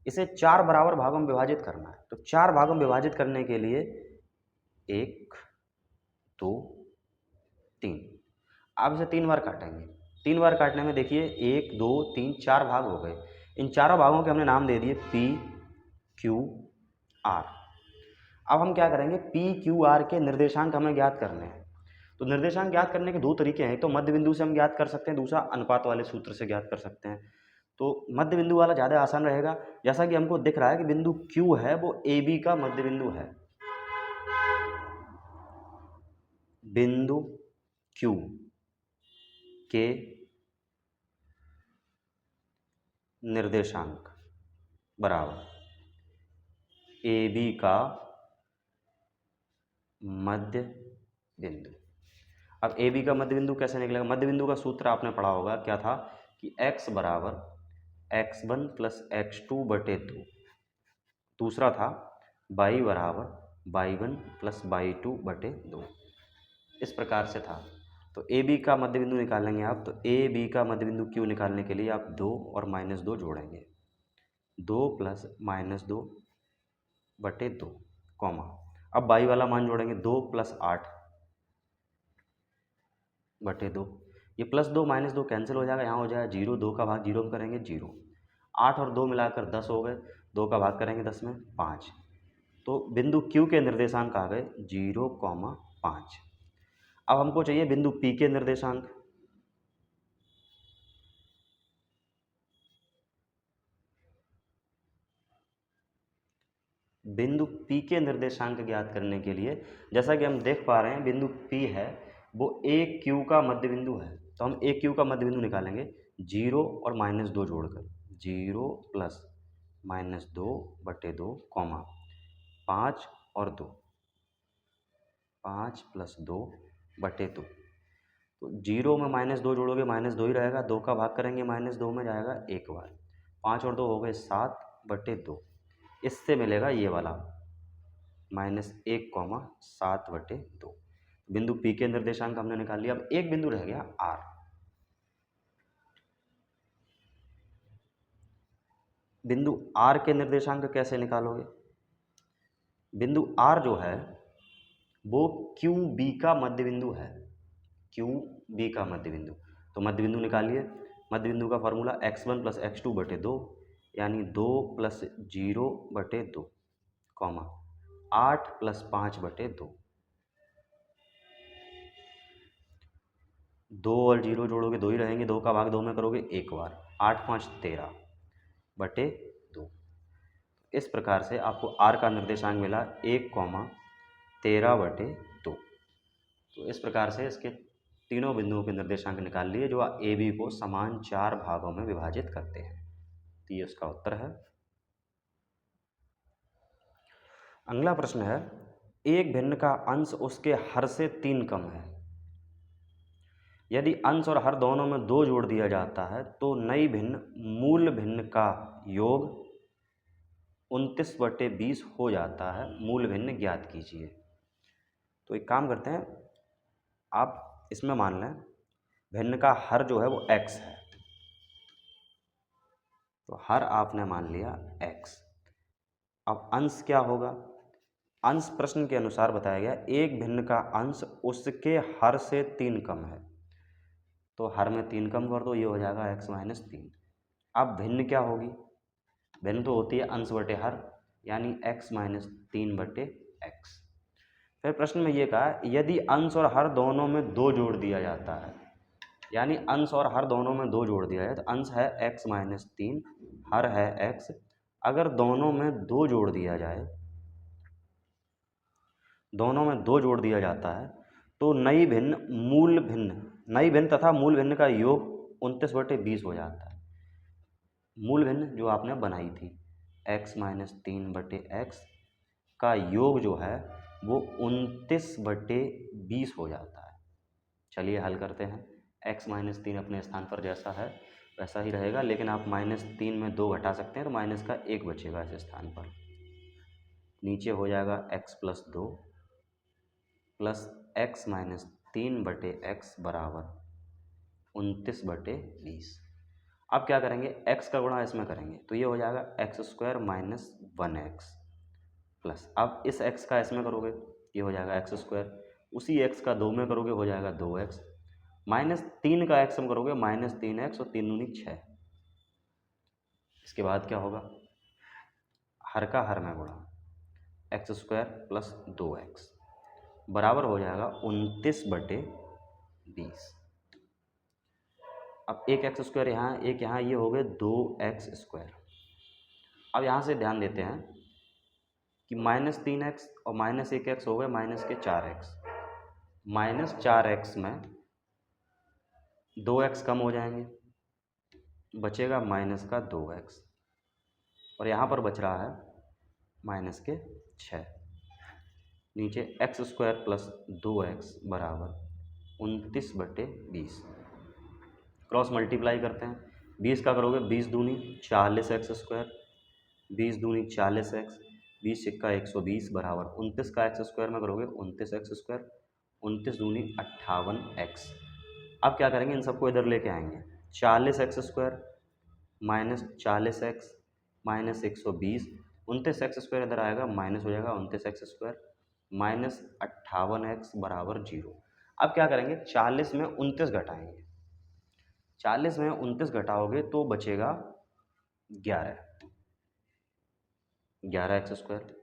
इसे 4 बराबर भागों में विभाजित करना है। तो 4 भागों में विभाजित करने के लिए 1 2 3, आप इसे 3 बार काटेंगे। 3 बार काटने में देखिए 1 2 3 4 भाग हो गए। इन चारों भागों के हमने नाम दे दिए P Q R। अब हम क्या करेंगे, P Q R के निर्देशांक हमें ज्ञात करने हैं। तो निर्देशांक ज्ञात करने के दो तरीके हैं, तो मध्य बिंदु से हम ज्ञात कर सकते हैं, दूसरा अनुपात वाले सूत्र से ज्ञात कर सकते हैं। तो मध्य बिंदु वाला ज़्यादा आसान रहेगा। जैसा कि हमको दिख रहा है कि बिंदु Q है वो AB का मध्य बिंदु है। बिंदु Q के निर्देशांक बराबर AB का मध्य बिंदु। अब AB का मध्य बिंदु कैसे निकलेगा? मध्य बिंदु का सूत्र आपने पढ़ा होगा, क्या था कि x बराबर x1 प्लस x2 बटे 2, दूसरा था y बराबर y1 प्लस y2 बटे 2, इस प्रकार से था। तो AB का मध्य बिंदु निकालेंगे आप, तो AB का मध्य बिंदु Q निकालने के लिए आप 2 और -2 जोड़ेंगे, 2 प्लस -2 बटे 2, कॉमा। अब y वाला मान जोड़ेंगे, 2 प्लस 8 बटे 2, ये +2 -2 कैंसिल हो जाएगा, यहाँ हो जाएगा 0, 2 का भाग 0 में करेंगे 0, 8 और 2 मिलाकर 10 हो गए, 2 का भाग करेंगे 10 में 5। तो बिंदु Q के निर्देशांक आ गए 0, 5। अब हमको चाहिए बिंदु P के निर्देशांक। बिंदु P के निर्देशांक ज्ञात करने के लिए, जैसा कि हम देख पा रहे हैं बिंदु P है वो AQ का मध्य बिंदु है, तो हम AQ का मध्य बिंदु निकालेंगे 0 और -2 जोड़कर, 0 प्लस -2 बटे 2, कॉमा 5 और 2, 5 प्लस 2 बटे 2। तो 0 में -2 जोड़ोगे -2 ही रहेगा, 2 का भाग करेंगे -2 में जाएगा 1 बार, 5 और 2 हो गए 7 बटे 2, इससे मिलेगा ये वाला -1, 7 बटे 2। बिंदु P के निर्देशांक हमने निकाल लिया। अब एक बिंदु रह गया R। बिंदु R के निर्देशांक कैसे निकालोगे? बिंदु R जो है वो QB का मध्य बिंदु है, QB का मध्य बिंदु। तो मध्य बिंदु निकालिए। मध्य बिंदु का फॉर्मूला x1 प्लस x2 बटे 2, यानी 2 प्लस 0 बटे 2, कॉमा 8 प्लस 5 बटे 2, 2 और 0 जोड़ोगे 2 ही रहेंगे, 2 का भाग 2 में करोगे 1 बार, 8 5 13 बटे 2। इस प्रकार से आपको R का निर्देशांक मिला 1, 13 बटे 2। तो इस प्रकार से इसके तीनों बिंदुओं के निर्देशांक निकाल लिए जो AB को समान 4 भागों में विभाजित करते हैं। तो ये उसका उत्तर है। अगला प्रश्न है, एक भिन्न का अंश उसके हर से 3 कम है। यदि अंश और हर दोनों में 2 जोड़ दिया जाता है तो नई भिन्न मूल भिन्न का योग 29/20 हो जाता है। मूल भिन्न ज्ञात कीजिए। तो एक काम करते हैं, आप इसमें मान लें भिन्न का हर जो है वो x है, तो हर आपने मान लिया x। अब अंश क्या होगा? अंश प्रश्न के अनुसार बताया गया एक भिन्न का अंश उसके हर से 3 कम है, तो हर में 3 कम कर दो, ये हो जाएगा x माइनस 3। अब भिन्न क्या होगी? भिन्न तो होती है अंश बटे हर, यानी x माइनस 3 बटे x। फिर प्रश्न में ये कहा यदि अंश और हर दोनों में 2 जोड़ दिया जाता है, यानी अंश और हर दोनों में 2 जोड़ दिया जाए, तो अंश है x माइनस 3, हर है x। अगर दोनों में 2 जोड़ दिया जाए, दोनों में 2 जोड़ दिया जाता है तो नई भिन्न तथा मूल भिन्न का योग 29/20 हो जाता है। मूल भिन्न जो आपने बनाई थी x माइनस 3 बटे x का योग जो है वो 29/20 हो जाता है। चलिए हल करते हैं। x माइनस 3 अपने स्थान पर जैसा है वैसा ही रहेगा, लेकिन आप -3 में 2 घटा सकते हैं तो माइनस का 1 बचेगा इस स्थान पर। नीचे हो जाएगा x plus 2 plus x minus 3 बटे x बराबर 29/20। अब क्या करेंगे, x का गुणा इसमें करेंगे तो ये हो जाएगा x square minus 1x plus, अब इस x का इसमें करोगे ये हो जाएगा एक्स स्क्वायर, उसी x का 2 में करोगे हो जाएगा 2x, माइनस 3 का x में करोगे माइनस 3x और 3 दूनी 6। इसके बाद क्या होगा, हर का हर में गुणा, एक्स स्क्वायर प्लस 2x बराबर हो जाएगा 29/20। अब एक एक्स स्क्वायर यहाँ, एक यहाँ, ये हो गए 2x स्क्वायर। अब यहाँ से ध्यान देते हैं कि माइनस 3x और माइनस 1x हो गए माइनस के 4x, माइनस 4x में 2x कम हो जाएंगे, बचेगा माइनस का 2x और यहाँ पर बच रहा है माइनस के 6। नीचे एक्स स्क्वायर प्लस 2x बराबर 29/20। क्रॉस मल्टीप्लाई करते हैं, 20 का करोगे 20 दूनी 40x स्क्वायर, 20 दूनी 40x, 20 सिक्का 120 बराबर 29 का एक्स स्क्वायर में करोगे 29x स्क्वायर, 29 दूनी 58x। अब क्या करेंगे, इन सबको इधर लेके आएंगे, 40x square minus 40x minus 120, 29x square इधर आएगा माइनस हो जाएगा 29x स्क्वायर माइनस 58x बराबर 0। अब क्या करेंगे, 40 में 29 घटाएंगे, 40 में 29 घटाओगे तो बचेगा 11x स्क्वायर।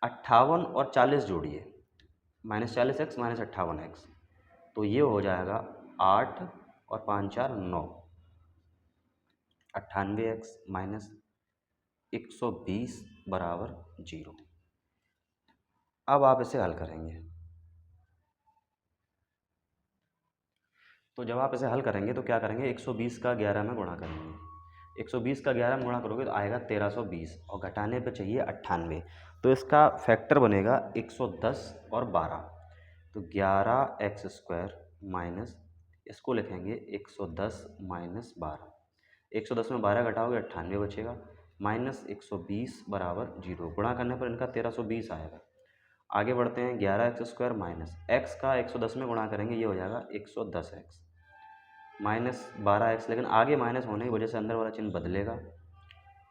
58 और 40 जोड़िए, माइनस 40x माइनस 58x तो ये हो जाएगा 8 और 5 4 9, 98x माइनस 120 बराबर 0। अब आप इसे हल करेंगे तो जब आप इसे हल करेंगे तो क्या करेंगे, 120 का 11 में गुणा करेंगे, 120 का 11 में गुणा करोगे तो आएगा 1320 और घटाने पे चाहिए 98, तो इसका फैक्टर बनेगा 110 और 12, तो 11x स्क्वायर माइनस, इसको लिखेंगे 110 माइनस 12, 110 में 12 घटाओगे 98 बचेगा, माइनस 120 बराबर 0। गुणा करने पर इनका 1320 आएगा। आगे बढ़ते हैं, 11x स्क्वायर माइनस x का 110 में गुणा करेंगे ये हो जाएगा 110x माइनस 12x, लेकिन आगे माइनस होने की वजह से अंदर वाला चिन्ह बदलेगा,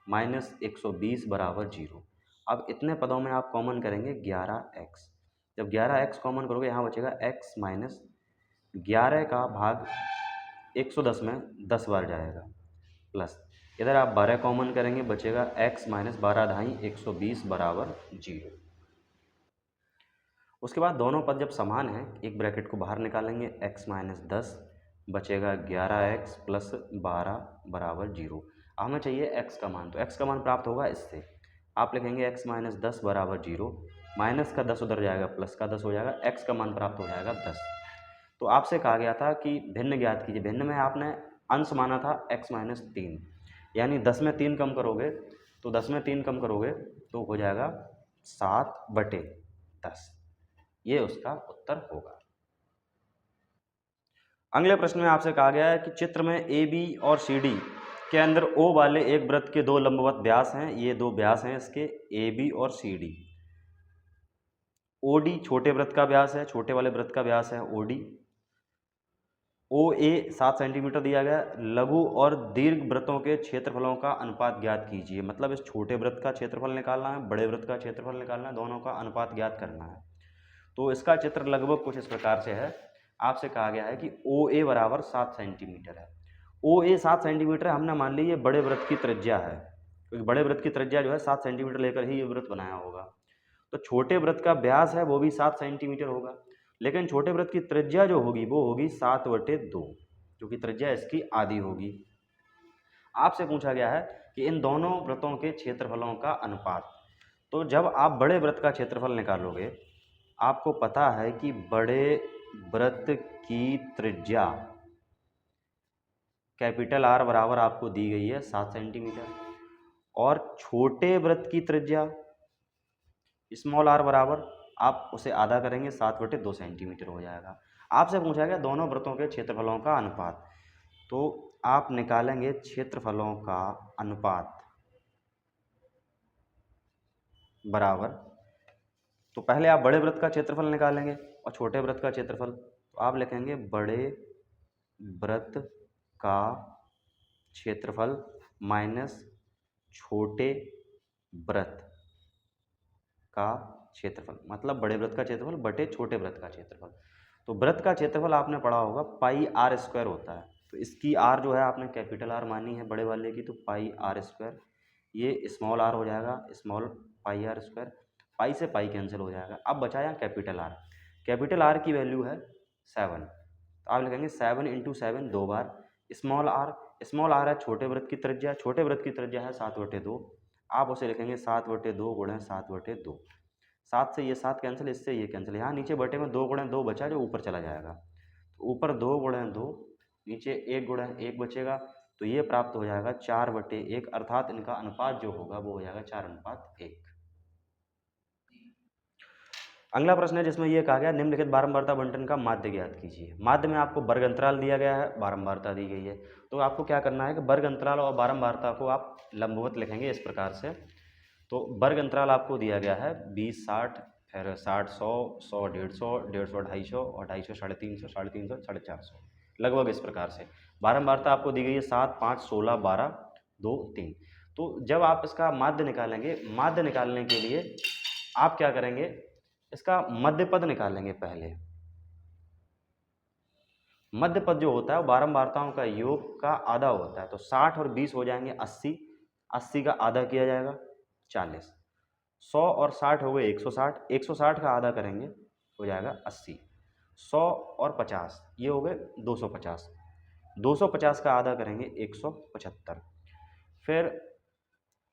माइनस 120 बराबर 0। अब इतने पदों में आप कॉमन करेंगे 11x, जब 11x कॉमन करोगे यहाँ बचेगा x माइनस 11 का भाग 110 में 10 बार जाएगा, प्लस इधर आप 12 कॉमन करेंगे बचेगा x माइनस 12 ढाई 120 बराबर 0। उसके बाद दोनों पद जब समान हैं एक ब्रैकेट को बाहर निकालेंगे, x माइनस 10 बचेगा 11x प्लस 12 बराबर 0। हमें चाहिए x का मान, तो x का मान प्राप्त होगा इससे, आप लिखेंगे x माइनस 10 बराबर 0, माइनस का 10 उधर जाएगा प्लस का 10 हो जाएगा, x का मान प्राप्त हो जाएगा 10। तो आपसे कहा गया था कि भिन्न ज्ञात कीजिए, भिन्न में आपने अंश माना था x माइनस 3, यानी 10 में 3 कम करोगे तो 10 में 3 कम करोगे तो हो जाएगा 7/10, ये उसका उत्तर होगा। अगले प्रश्न में आपसे कहा गया है कि चित्र में ए बी और सी डी के अंदर ओ वाले एक वृत्त के दो लंबवत व्यास हैं, ये दो व्यास हैं इसके ए बी और सी डी। ओ डी छोटे वृत्त का व्यास है, छोटे वाले वृत्त का व्यास है ओ डी। ओ ए 7 सेंटीमीटर दिया गया, लघु और दीर्घ वृत्तों के क्षेत्रफलों का अनुपात ज्ञात कीजिए, मतलब इस छोटे वृत्त का क्षेत्रफल निकालना है, बड़े वृत्त का क्षेत्रफल निकालना है, दोनों का अनुपात ज्ञात करना है। तो इसका चित्र लगभग कुछ इस प्रकार से है, आपसे कहा गया है कि ओ ए बराबर 7 सेंटीमीटर है। ओ ए 7 सेंटीमीटर हमने मान ली ये बड़े वृत्त की त्रिज्या है, क्योंकि बड़े वृत्त की त्रिज्या जो है 7 सेंटीमीटर लेकर ही ये वृत्त बनाया होगा। तो छोटे वृत्त का व्यास है वो भी 7 सेंटीमीटर होगा, लेकिन छोटे वृत्त की त्रिज्या जो होगी वो होगी 7/2, जो कि त्रिज्या इसकी आधी होगी। आपसे पूछा गया है कि इन दोनों वृत्तों के क्षेत्रफलों का अनुपात। तो जब आप बड़े वृत्त का क्षेत्रफल निकालोगे, आपको पता है कि बड़े वृत्त की त्रिज्या कैपिटल आर बराबर आपको दी गई है 7 सेंटीमीटर, और छोटे वृत्त की त्रिज्या स्मॉल आर बराबर आप उसे आधा करेंगे 7/2 सेंटीमीटर हो जाएगा। आपसे पूछा गया दोनों वृत्तों के क्षेत्रफलों का अनुपात, तो आप निकालेंगे क्षेत्रफलों का अनुपात बराबर, तो पहले आप बड़े वृत्त का क्षेत्रफल निकालेंगे और छोटे वृत्त का क्षेत्रफल, तो आप लिखेंगे बड़े वृत्त का क्षेत्रफल माइनस छोटे वृत्त का क्षेत्रफल, मतलब बड़े वृत्त का क्षेत्रफल बटे छोटे वृत्त का क्षेत्रफल। तो वृत्त का क्षेत्रफल आपने पढ़ा होगा पाई आर स्क्वायर होता है, तो इसकी आर जो है आपने कैपिटल आर मानी है बड़े वाले की, तो पाई आर स्क्वायर, ये स्मॉल आर हो जाएगा स्मॉल पाई आर स्क्वायर, पाई से पाई कैंसिल हो जाएगा। अब बचा यहाँ कैपिटल आर, कैपिटल आर की वैल्यू है 7, तो आप लिखेंगे 7 इंटू 7 2 बार, स्मॉल आर है छोटे वृत्त की त्रिज्या, छोटे वृत्त की त्रिज्या है 7/2, आप उसे लिखेंगे 7/2 गुणा 7/2, 7 से ये 7 कैंसिल, इससे ये कैंसिल, यहाँ नीचे बटे में 2 गुणा 2 बचा जो ऊपर चला जाएगा, तो ऊपर 2 गुणा 2, नीचे 1 गुणा 1 बचेगा, तो ये प्राप्त हो जाएगा 4/1, अर्थात इनका अनुपात जो होगा वो हो जाएगा 4:1। अगला प्रश्न है जिसमें ये कहा गया निम्नलिखित बारंबारता बंटन का माध्य ज्ञात कीजिए। माध्य में आपको वर्ग अंतराल दिया गया है, बारंबारता दी गई है, तो आपको क्या करना है कि वर्ग अंतराल और बारंबारता को आप लंबवत लिखेंगे इस प्रकार से। तो वर्ग अंतराल आपको दिया गया है 20-60, फिर 60-100, 100-150, 150 250 और 250 350, 350 450, लगभग इस प्रकार से। बारंबारता आपको दी गई है 7, 5, 16, 12, 2, 3। तो जब आप इसका माध्य निकालेंगे, माध्य निकालने के लिए आप क्या करेंगे, इसका मध्य पद निकालेंगे पहले। मध्य पद जो होता है वो बारंबारताओं का योग का आधा होता है, तो 60 और 20 हो जाएंगे 80, 80 का आधा किया जाएगा 40, 100 और 60 हो गए 160, 160 का आधा करेंगे हो जाएगा 80, 100 और 50 ये हो गए 250, 250 का आधा करेंगे 175, फिर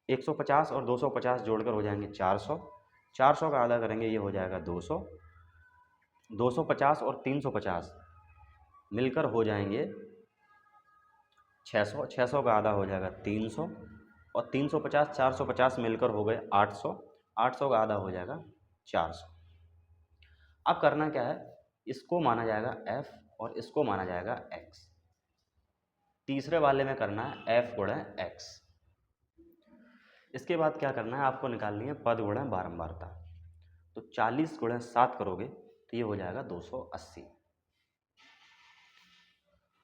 150 और 250 जोड़कर हो जाएंगे 400, 400 का आधा करेंगे ये हो जाएगा 200, 250 और 350 मिलकर हो जाएंगे 600, 600 का आधा हो जाएगा 300 और 350 450 मिलकर हो गए 800, 800 का आधा हो जाएगा 400। अब करना क्या है, इसको माना जाएगा f और इसको माना जाएगा x, तीसरे वाले में करना है f गुणा x। इसके बाद क्या करना है, आपको निकालनी है पद गुणा बारंबारता, तो 40 गुणा 7 करोगे तो ये हो जाएगा 280,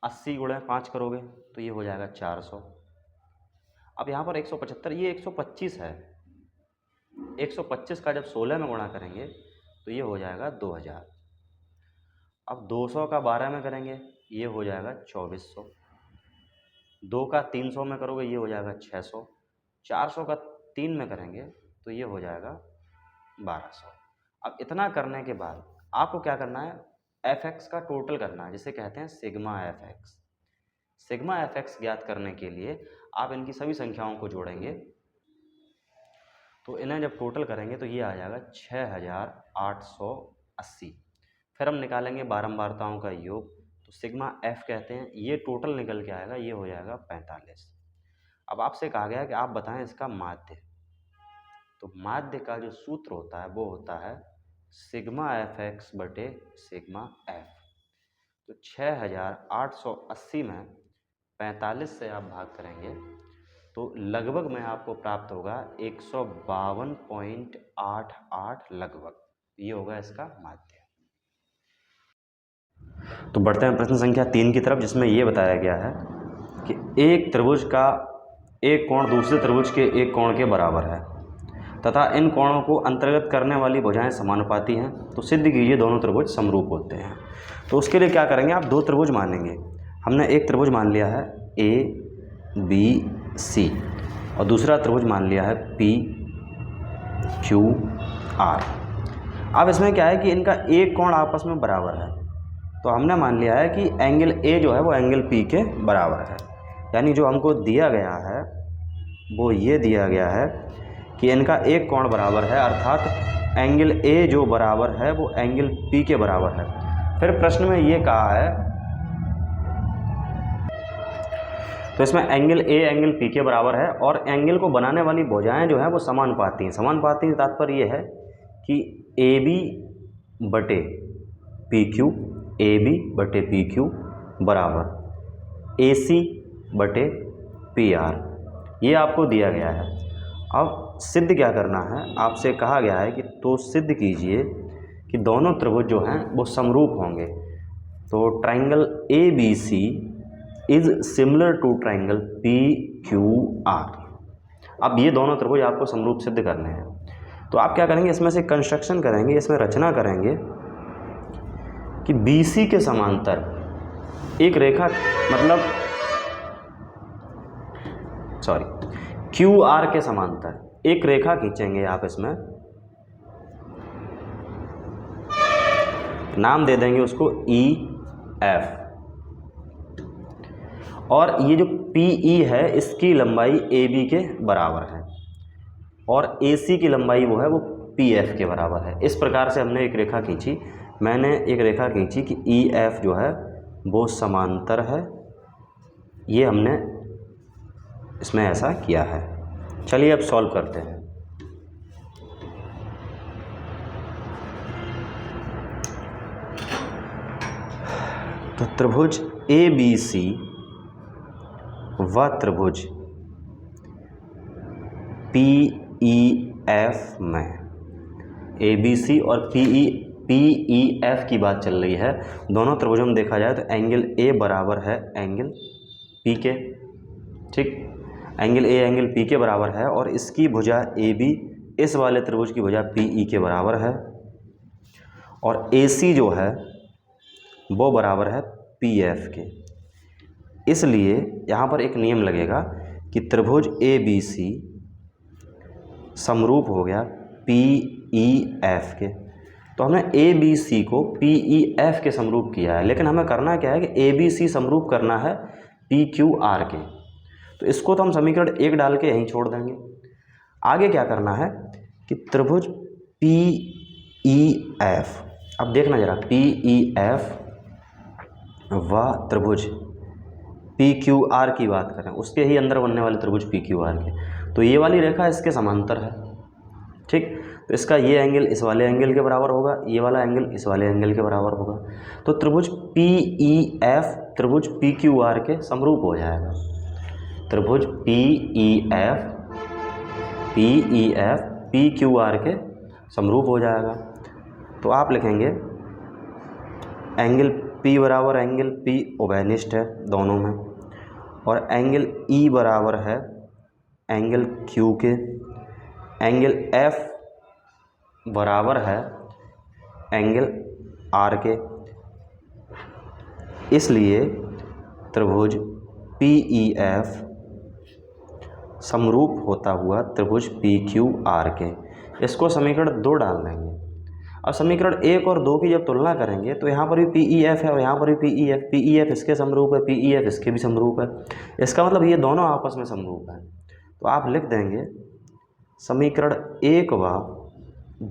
80 गुणा 5 करोगे तो ये हो जाएगा 400। अब यहाँ पर 175, ये 125 है, 125 का जब 16 में गुणा करेंगे तो ये हो जाएगा 2000। अब 200 का 12 में करेंगे ये हो जाएगा 2400, 2 का 300 में करोगे ये हो जाएगा 600, 400 का 3 में करेंगे तो ये हो जाएगा 1200। अब इतना करने के बाद आपको क्या करना है, fx का टोटल करना है, जिसे कहते हैं सिग्मा fx। सिग्मा fx ज्ञात करने के लिए आप इनकी सभी संख्याओं को जोड़ेंगे, तो इन्हें जब टोटल करेंगे तो ये आ जाएगा 6880। फिर हम निकालेंगे बारंबारताओं का योग, तो सिग्मा f कहते हैं, ये टोटल निकल के आएगा ये हो जाएगा 45। अब आपसे कहा गया है कि आप बताएं इसका माध्य, तो माध्य का जो सूत्र होता है वो होता है सिग्मा fx बटे सिग्मा f। तो 6880 में 45 से आप भाग करेंगे तो लगभग में आपको प्राप्त होगा 152.88 लगभग, ये होगा इसका माध्य। तो बढ़ते हैं प्रश्न संख्या 3 की तरफ, जिसमें ये बताया गया है कि एक त्रिभुज का एक कोण दूसरे त्रिभुज के एक कोण के बराबर है तथा इन कोणों को अंतर्गत करने वाली भुजाएं समानुपाती हैं, तो सिद्ध कीजिए दोनों त्रिभुज समरूप होते हैं। तो उसके लिए क्या करेंगे, आप दो त्रिभुज मानेंगे। हमने एक त्रिभुज मान लिया है ABC और दूसरा त्रिभुज मान लिया है PQR। अब इसमें क्या है कि इनका एक कोण आपस में बराबर है, तो हमने मान लिया है कि एंगल A जो है वो एंगल P के बराबर है। यानी जो हमको दिया गया है वो ये दिया गया है कि इनका एक कोण बराबर है, अर्थात एंगल A जो बराबर है वो एंगल P के बराबर है। फिर प्रश्न में ये कहा है, तो इसमें एंगल A एंगल P के बराबर है और एंगल को बनाने वाली भुजाएं जो है वो समानुपाती हैं। समानुपाती का तात्पर्य ये है कि AB बटे PQ बराबर AC बटे PR, ये आपको दिया गया है। अब सिद्ध क्या करना है, आपसे कहा गया है कि तो सिद्ध कीजिए कि दोनों त्रिभुज जो हैं वो समरूप होंगे। तो triangle ABC is similar to triangle P Q R. अब ये दोनों त्रिभुज आपको समरूप सिद्ध करने हैं, तो आप क्या करेंगे, इसमें से कंस्ट्रक्शन करेंगे, इसमें रचना करेंगे कि BC के समांतर एक रेखा, मतलब QR के समांतर एक रेखा खींचेंगे आप, इसमें नाम दे देंगे उसको EF, और ये जो PE है इसकी लंबाई AB के बराबर है और AC की लंबाई वो है वो PF के बराबर है। इस प्रकार से हमने एक रेखा खींची, मैंने एक रेखा खींची कि EF जो है वो समांतर है, ये हमने इसमें ऐसा किया है। चलिए अब सॉल्व करते हैं। तो त्रिभुज ABC व त्रिभुज PEF में, ABC और PEF की बात चल रही है, दोनों त्रिभुजों में देखा जाए तो एंगल A बराबर है एंगल P के, ठीक, एंगल A एंगल P के बराबर है और इसकी भुजा AB इस वाले त्रिभुज की भुजा PE के बराबर है और AC जो है वो बराबर है PF के। इसलिए यहाँ पर एक नियम लगेगा कि त्रिभुज ABC समरूप हो गया PEF के। तो हमने ABC को PEF के समरूप किया है, लेकिन हमें करना क्या है कि ABC समरूप करना है PQR के। तो इसको तो हम समीकरण 1 डाल के यहीं छोड़ देंगे। आगे क्या करना है कि त्रिभुज PEF, अब देखना जरा, PEF व त्रिभुज PQR की बात करें, उसके ही अंदर बनने वाले त्रिभुज PQR के, तो ये वाली रेखा इसके समांतर है, ठीक। तो इसका ये एंगल इस वाले एंगल के बराबर होगा, ये वाला एंगल इस वाले एंगल के बराबर होगा। तो त्रिभुज PEF त्रिभुज PQR के समरूप हो जाएगा। त्रिभुज PEF PQR के समरूप हो जाएगा। तो आप लिखेंगे एंगल P बराबर एंगल P उभयनिष्ठ है दोनों में, और एंगल E बराबर है एंगल Q के, एंगल F बराबर है एंगल R के। इसलिए त्रिभुज PEF समरूप होता हुआ त्रिभुज PQR के। इसको समीकरण 2 डाल देंगे। अब समीकरण 1 और 2 की जब तुलना करेंगे तो यहाँ पर भी PEF है और यहाँ पर भी PEF इसके समरूप है, PEF इसके भी समरूप है। इसका मतलब ये दोनों आपस में समरूप हैं। तो आप लिख देंगे समीकरण 1 व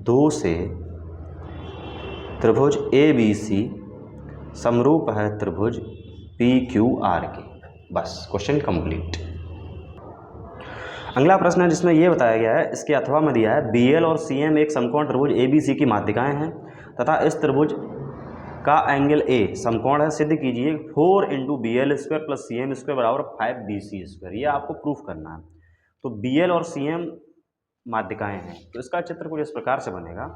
2 से त्रिभुज ABC समरूप है त्रिभुज PQR के। बस क्वेश्चन कंप्लीट। अगला प्रश्न है जिसमें यह बताया गया है, इसके अथवा में दिया है BL और CM एक समकोण त्रिभुज ABC की माध्यिकाएं हैं तथा इस त्रिभुज का एंगल A समकोण है। सिद्ध कीजिए 4 × BL² + CM² बराबर 5BC²। ये आपको प्रूफ करना है। तो BL और CM माध्यिकाएं हैं, तो इसका चित्र कुछ इस प्रकार से बनेगा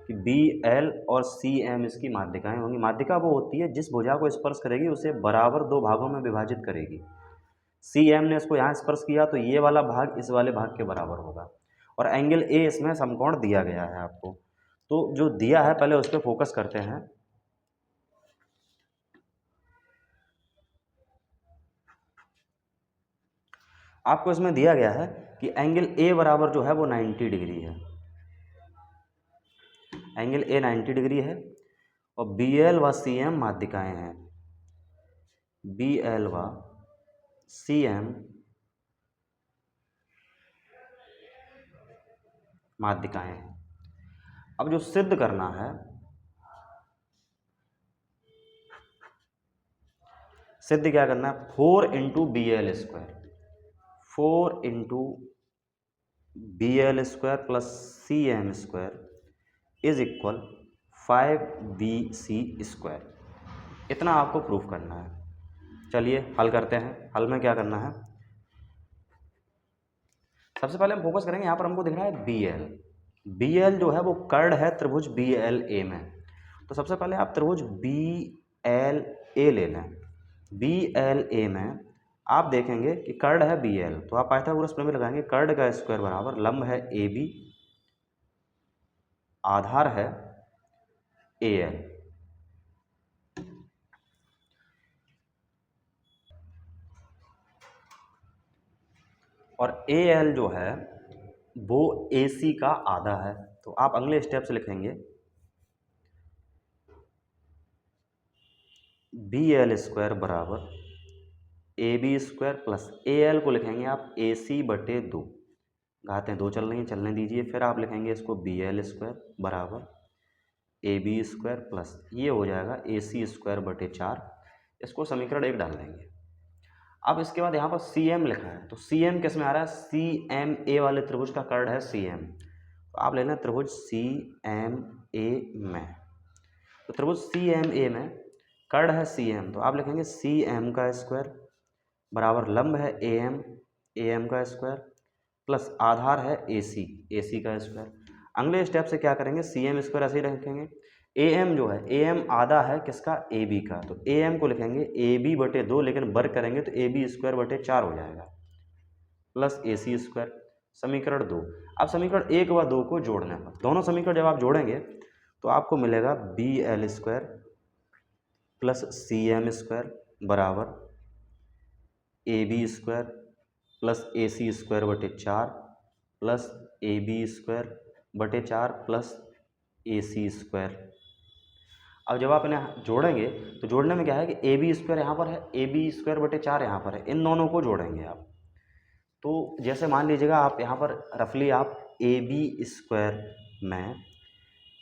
कि BL और CM इसकी माध्यिकाएं होंगी। माध्यिका वो होती है जिस भुजा को स्पर्श करेगी उसे बराबर 2 भागों में विभाजित करेगी। CM ने इसको यहाँ स्पर्श किया तो ये वाला भाग इस वाले भाग के बराबर होगा, और एंगल A इसमें समकोण दिया गया है आपको। तो जो दिया है पहले उस पर फोकस करते हैं। आपको इसमें दिया गया है कि एंगल A बराबर जो है वो 90 डिग्री है, एंगल A 90 डिग्री है, और BL व CM माध्यिकाएं हैं। BL व CM माध्यिकाएं हैं। अब जो सिद्ध करना है, सिद्ध क्या करना है, 4 × BL², 4 × BL² + CM² is equal 5BC²। इतना आपको प्रूफ करना है। चलिए हल करते हैं। हल में क्या करना है, सबसे पहले हम फोकस करेंगे, यहाँ पर हमको दिख रहा है BL। BL जो है वो कर्ड है त्रिभुज BLA में। तो सबसे पहले आप त्रिभुज BLA ले लें। बी एल ए में आप देखेंगे कि कर्ड है बी एल, तो आप पाइथागोरस प्रमेय लगाएंगे, कर्ड का स्क्वायर बराबर लंब है ए बी, आधार है ए एल। और ए एल जो है वो ए सी का आधा है। तो आप अगले स्टेप से लिखेंगे बी एल स्क्वायर बराबर A B square plus A L को लिखेंगे आप ए सी बटे 2, घातें 2 चल रही हैं, चलने दीजिए। फिर आप लिखेंगे इसको बी एल स्क्वायर बराबर ए बी स्क्वायर प्लस ये हो जाएगा ए सी स्क्वायर बटे 4, इसको समीकरण 1 डाल देंगे। अब इसके बाद यहाँ पर सी एम लिखा है, तो सी एम किस में आ रहा है, सी एम ए वाले त्रिभुज का कर्ड है सी एम, तो आप लेना त्रिभुज सी एम ए में। तो त्रिभुज सी एम ए में कर्ड है सी एम, तो आप लिखेंगे सी एम का स्क्वायर बराबर लंब है ए एम का स्क्वायर प्लस आधार है ए सी का स्क्वायर। अगले स्टेप से क्या करेंगे, सी एम स्क्वायर ऐसे ही रखेंगे, ए एम जो है ए एम आधा है किसका, ए बी का, तो ए एम को लिखेंगे ए बी बटे 2, लेकिन वर्ग करेंगे तो ए बी स्क्वायर बटे 4 हो जाएगा प्लस ए सी स्क्वायर, समीकरण 2। अब समीकरण 1 व 2 को जोड़ने पर, दोनों समीकरण जब आप जोड़ेंगे तो आपको मिलेगा B L square plus C M square बराबर A B square plus A C square बटे 4 प्लस ए बी स्क्वायर बटे 4 प्लस ए सी स्क्वायर। अब जब आप इन्हें जोड़ेंगे तो जोड़ने में क्या है कि ए बी स्क्वायर यहाँ पर है, ए बी स्क्वायर बटे 4 यहाँ पर है, इन दोनों को जोड़ेंगे आप। तो जैसे मान लीजिएगा आप यहाँ पर रफली आप ए बी स्क्वायर में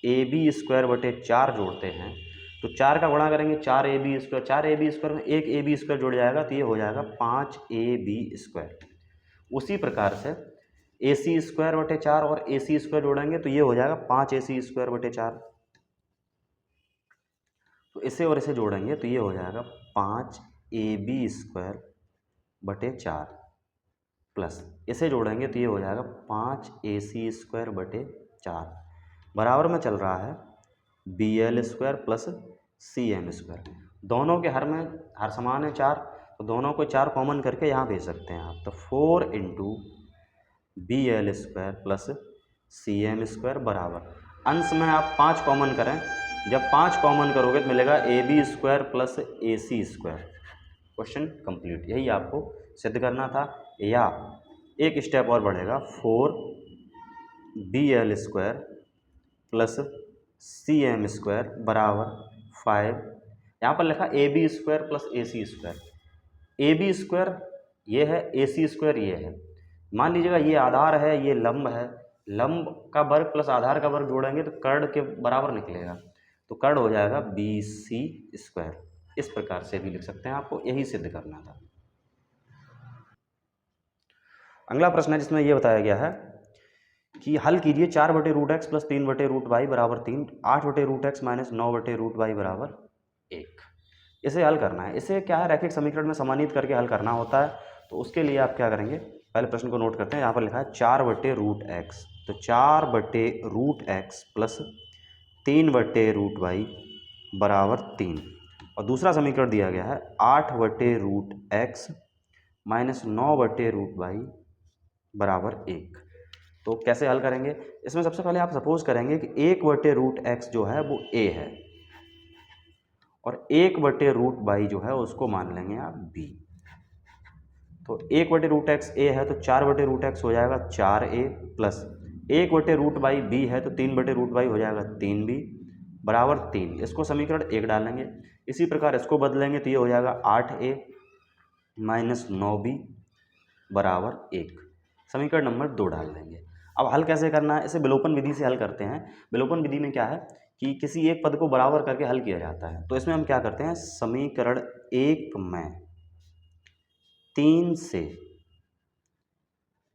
ए बी स्क्वायर बटे 4 जोड़ते हैं, तो 4 का गुणा करेंगे 4 A B square, 4 A B square में एक ए बी स्क्वायर जुड़ जाएगा, तो ये हो जाएगा 5 ए बी स्क्वायर। उसी प्रकार से ए सी स्क्वायर बटे 4 और ए सी स्क्वायर जोड़ेंगे तो ये हो जाएगा 5 ए सी स्क्वायर बटे 4। तो इसे और इसे जोड़ेंगे तो ये हो जाएगा 5 ए बी स्क्वायर बटे 4 प्लस इसे जोड़ेंगे तो ये हो जाएगा 5 ए सी स्क्वायर बटे 4, बराबर में चल रहा है B L square plus C M square. दोनों के हर में हर समान है 4, तो दोनों को 4 कॉमन करके यहाँ भेज सकते हैं आप, तो 4 into B L square plus C M square बराबर, अंश में आप 5 कॉमन करें, जब 5 कॉमन करोगे तो मिलेगा A B square plus A C square. Question complete, यही आपको सिद्ध करना था। या एक स्टेप और बढ़ेगा, 4 B L square plus C M square बराबर 5, यहाँ पर लिखा A B square plus A C square, A B square ये है, ए सी स्क्वायर ये है। मान लीजिएगा ये आधार है, ये लंब है, लंब का वर्ग प्लस आधार का वर्ग जोड़ेंगे तो कर्ड के बराबर निकलेगा, तो कर्ड हो जाएगा बी सी स्क्वायर। इस प्रकार से भी लिख सकते हैं, आपको यही सिद्ध करना था। अगला प्रश्न है जिसमें यह बताया गया है कि हल कीजिए 4 बटे रूट एक्स प्लस 3 बटे रूट वाई बराबर 3, 8 बटे रूट एक्स माइनस 9 बटे रूट वाई बराबर 1। इसे हल करना है। इसे क्या है, रैखिक समीकरण में समानित करके हल करना होता है। तो उसके लिए आप क्या करेंगे, पहले प्रश्न को नोट करते हैं। यहाँ पर लिखा है 4 बटे रूट एक्स, तो 4 बटे रूट एक्स प्लस 3 बटे रूट वाई बराबर 3, और दूसरा समीकरण दिया गया है 8 बटे रूट एक्स माइनस 9 बटे रूट वाई बराबर 1। तो कैसे हल करेंगे, इसमें सबसे पहले आप सपोज करेंगे कि 1 बटे रूट एक्स जो है वो ए है, और 1 बटे रूट वाई जो है उसको मान लेंगे आप बी। तो 1 बटे रूट एक्स ए है, तो 4 बटे रूट एक्स हो जाएगा 4a प्लस 1 बटे रूट वाई बी है, तो 3 बटे रूट वाई हो जाएगा 3b बराबर 3। इसको समीकरण 1 डालेंगे। इसी प्रकार इसको बदलेंगे तो ये हो जाएगा 8a माइनस 9b बराबर 1। समीकरण नंबर 2 डाल देंगे। अब हल कैसे करना है, इसे विलोपन विधि से हल करते हैं। विलोपन विधि में क्या है कि किसी एक पद को बराबर करके हल किया जाता है। तो इसमें हम क्या करते हैं, समीकरण 1 में 3 से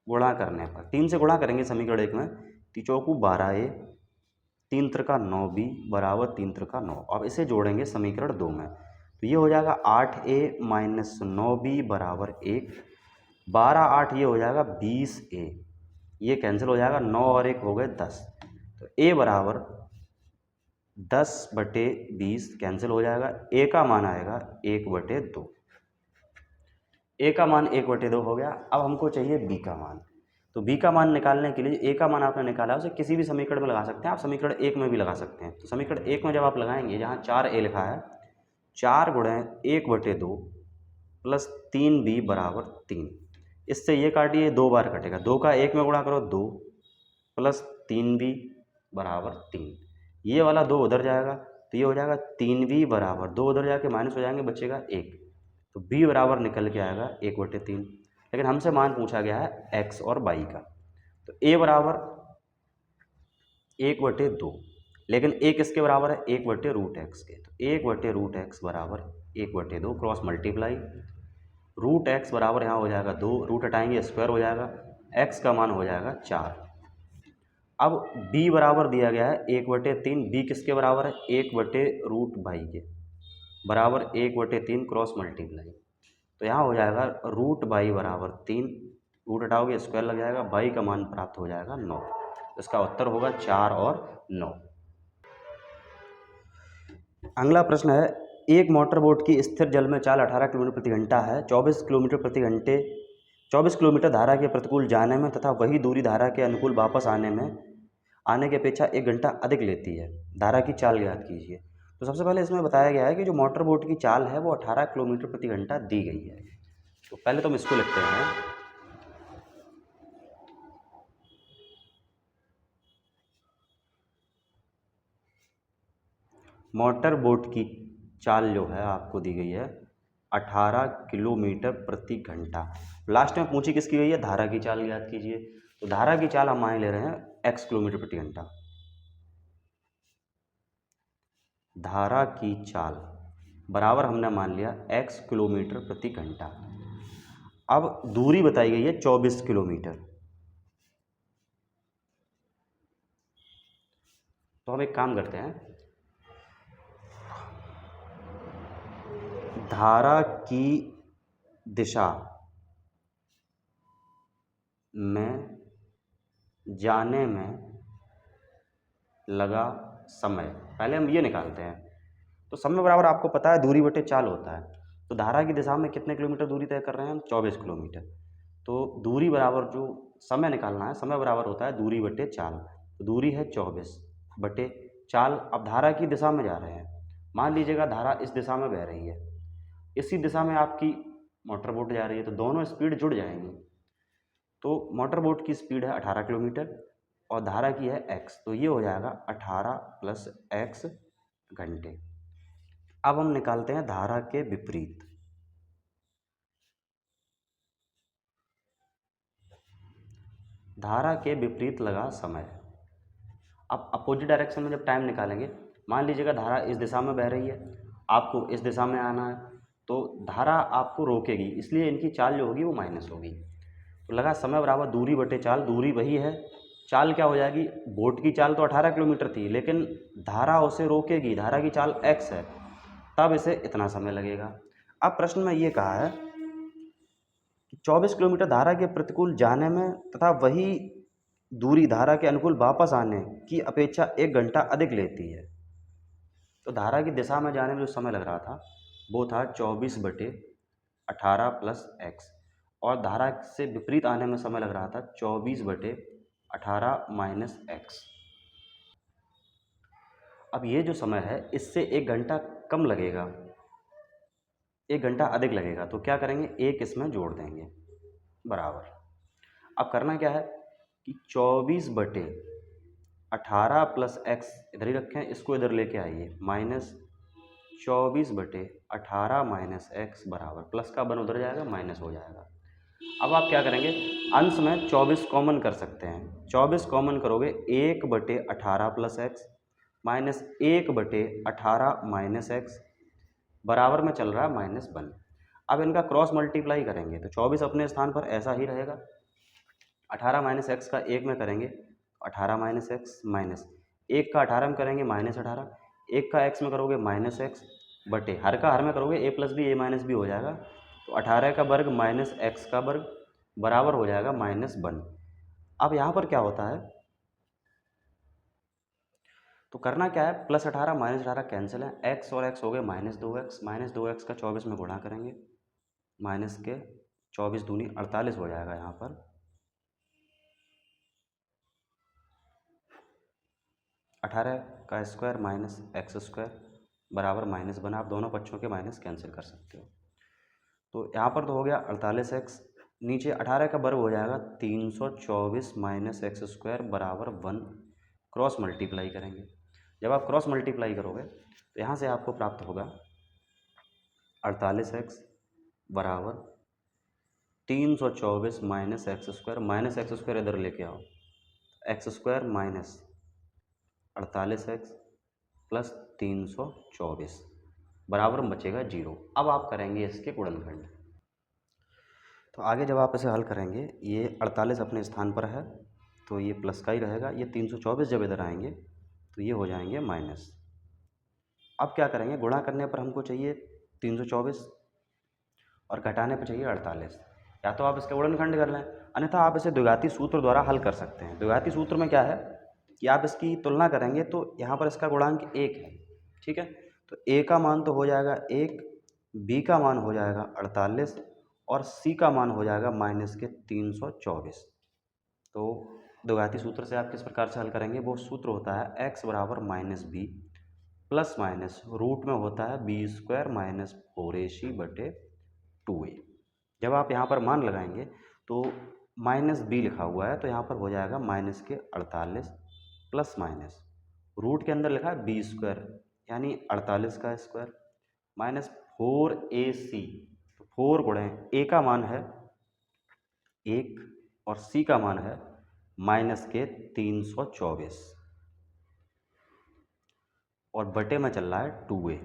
गुणा करने पर, 3 से गुणा करेंगे समीकरण 1 में, 3 चौकू 12a 3 त्रिका 9b बराबर 3 त्रिका 9। अब इसे जोड़ेंगे समीकरण 2 में, तो ये हो जाएगा 8a माइनस 9b बराबर 1, 12 8 ये हो जाएगा 20a, ये कैंसिल हो जाएगा, 9 और 1 हो गए 10, तो a बराबर 10 बटे 20 कैंसिल हो जाएगा, a का मान आएगा 1 बटे 2। ए का मान 1/2 हो गया। अब हमको चाहिए बी का मान। तो बी का मान निकालने के लिए ए का मान आपने निकाला, उसे किसी भी समीकरण में लगा सकते हैं, आप समीकरण 1 में भी लगा सकते हैं। तो समीकरण 1 में जब आप लगाएंगे, जहाँ 4a लिखा है, 4 गुणे 1/2 प्लस 3b बराबर 3। इससे ये काटिए, 2 बार कटेगा, 2 का 1 में गुणा करो 2 प्लस 3b बराबर 3। ये वाला 2 उधर जाएगा तो ये हो जाएगा 3b बराबर 2, उधर जाके माइनस हो जाएंगे, बचेगा 1। तो b बराबर निकल के आएगा 1/3। लेकिन हमसे मान पूछा गया है x और y का। तो a बराबर 1/2, लेकिन a किसके बराबर है? 1/√x के। तो 1/√x बराबर 1/2, क्रॉस मल्टीप्लाई, रूट एक्स बराबर यहाँ हो जाएगा 2, रूट हटाएंगे स्क्वायर हो जाएगा, x का मान हो जाएगा 4। अब b बराबर दिया गया है 1/3, b किसके बराबर है? 1/√y के, बराबर 1/3 क्रॉस मल्टीप्लाई। तो यहाँ हो जाएगा √y बराबर 3, रूट हटाओगे स्क्वायर लग जाएगा, y का मान प्राप्त हो जाएगा 9। इसका उत्तर होगा 4 और 9। अगला प्रश्न है, एक मोटर बोट की स्थिर जल में चाल 18 किलोमीटर प्रति घंटा है। 24 किलोमीटर धारा के प्रतिकूल जाने में तथा वही दूरी धारा के अनुकूल वापस आने की अपेक्षा 1 घंटा अधिक लेती है। धारा की चाल ज्ञात कीजिए। तो सबसे पहले इसमें बताया गया है कि जो मोटर बोट की चाल है वो 18 किलोमीटर प्रति घंटा दी गई है। तो पहले तो हम इसको लिखते हैं। मोटर बोट की चाल जो है आपको दी गई है 18 किलोमीटर प्रति घंटा। लास्ट में पूछी किसकी गई है? धारा की चाल ज्ञात कीजिए। तो धारा की चाल हम मान ले रहे हैं x किलोमीटर प्रति घंटा। धारा की चाल बराबर हमने मान लिया x किलोमीटर प्रति घंटा। अब दूरी बताई गई है 24 किलोमीटर। तो हम एक काम करते हैं, धारा की दिशा में जाने में लगा समय, पहले हम ये निकालते हैं। तो समय बराबर आपको पता है दूरी बटे चाल होता है। तो धारा की दिशा में कितने किलोमीटर दूरी तय कर रहे हैं हम? 24 किलोमीटर। तो दूरी बराबर जो समय निकालना है, समय बराबर होता है दूरी बटे चाल। तो दूरी है 24 बटे चाल। अब धारा की दिशा में जा रहे हैं, मान लीजिएगा धारा इस दिशा में बह रही है, इसी दिशा में आपकी मोटर बोट जा रही है, तो दोनों स्पीड जुड़ जाएंगी। तो मोटर बोट की स्पीड है 18 किलोमीटर और धारा की है x, तो ये हो जाएगा 18 प्लस x घंटे। अब हम निकालते हैं धारा के विपरीत। धारा के विपरीत लगा समय। अब अपोजिट डायरेक्शन में जब टाइम निकालेंगे, मान लीजिएगा धारा इस दिशा में बह रही है, आपको इस दिशा में आना है, तो धारा आपको रोकेगी, इसलिए इनकी चाल जो होगी वो माइनस होगी। तो लगा समय बराबर दूरी बटे चाल। दूरी वही है, चाल क्या हो जाएगी? बोट की चाल तो 18 किलोमीटर थी, लेकिन धारा उसे रोकेगी, धारा की चाल x है, तब इसे इतना समय लगेगा। अब प्रश्न में ये कहा है कि 24 किलोमीटर धारा के प्रतिकूल जाने में तथा वही दूरी धारा के अनुकूल वापस आने की अपेक्षा 1 घंटा अधिक लेती है। तो धारा की दिशा में जाने में जो समय लग रहा था वो था 24/18 प्लस x, और धारा से विपरीत आने में समय लग रहा था 24/18 माइनस x। अब ये जो समय है इससे 1 घंटा कम लगेगा, 1 घंटा अधिक लगेगा। तो क्या करेंगे? एक इसमें जोड़ देंगे बराबर। अब करना क्या है कि 24/18 प्लस x इधर ही रखें, इसको इधर लेके आइए, माइनस 24/18 माइनस x बराबर, प्लस का बन उधर जाएगा, माइनस हो जाएगा। अब आप क्या करेंगे? अंश में 24 कॉमन कर सकते हैं। 24 कॉमन करोगे 1/18 plus x minus 1/18 minus x बराबर में चल रहा है -1। अब इनका क्रॉस मल्टीप्लाई करेंगे तो 24 अपने स्थान पर ऐसा ही रहेगा, 18 माइनस एक्स का 1 में करेंगे 18 माइनस एक्स, माइनस 1 का 18 में करेंगे -18, 1 का x में करोगे -x बटे हर का हर में करोगे a plus B, a minus B हो जाएगा। तो 18 का वर्ग माइनस x का वर्ग बराबर हो जाएगा -1। अब यहाँ पर क्या होता है, तो करना क्या है, +18 -18 कैंसिल है, x और x हो गए -2x, -2x का 24 में गुणा करेंगे, माइनस के 24 दूनी 48 हो जाएगा यहाँ पर। अठारह का स्क्वायर माइनस एक्स स्क्वायर बराबर माइनस बना। आप दोनों पक्षों के माइनस कैंसिल कर सकते हो। तो यहाँ पर तो हो गया 48x, नीचे 18 का वर्ग हो जाएगा 324 माइनस एक्स स्क्वायर बराबर 1। क्रॉस मल्टीप्लाई करेंगे। जब आप क्रॉस मल्टीप्लाई करोगे तो यहाँ से आपको प्राप्त होगा 48x बराबर 324 माइनस एक्स स्क्वायर इधर लेके आओ, x square minus 48x plus 324 बराबर बचेगा 0। अब आप करेंगे इसके गुणनखंड। तो आगे जब आप इसे हल करेंगे, ये 48 अपने स्थान पर है तो ये प्लस का ही रहेगा। ये 324 जब इधर आएंगे तो ये हो जाएंगे माइनस। अब क्या करेंगे, गुणा करने पर हमको चाहिए 324 और घटाने पर चाहिए 48। या तो आप इसका गुणनखंड कर लें, अन्यथा आप इसे द्विघाती सूत्र द्वारा हल कर सकते हैं। द्विघाती सूत्र में क्या है कि आप इसकी तुलना करेंगे तो यहाँ पर इसका गुणांक 1 है, ठीक है। तो a का मान तो हो जाएगा 1, b का मान हो जाएगा 48 और c का मान हो जाएगा माइनस के 324। तो द्विघाती सूत्र से आप किस प्रकार से हल करेंगे, वो सूत्र होता है x बराबर minus B plus minus root में होता है बी स्क्वायर माइनस 4ac बटे 2a। जब आप यहाँ पर मान लगाएंगे तो माइनस बी लिखा हुआ है तो यहाँ पर हो जाएगा माइनस के 48 प्लस माइनस रूट के अंदर लिखा है बी स्क्वायर यानी 48 का स्क्वायर माइनस 4ac। तो 4 गुणे a का मान है 1 और c का मान है माइनस के 324 और बटे में चल रहा है 2a।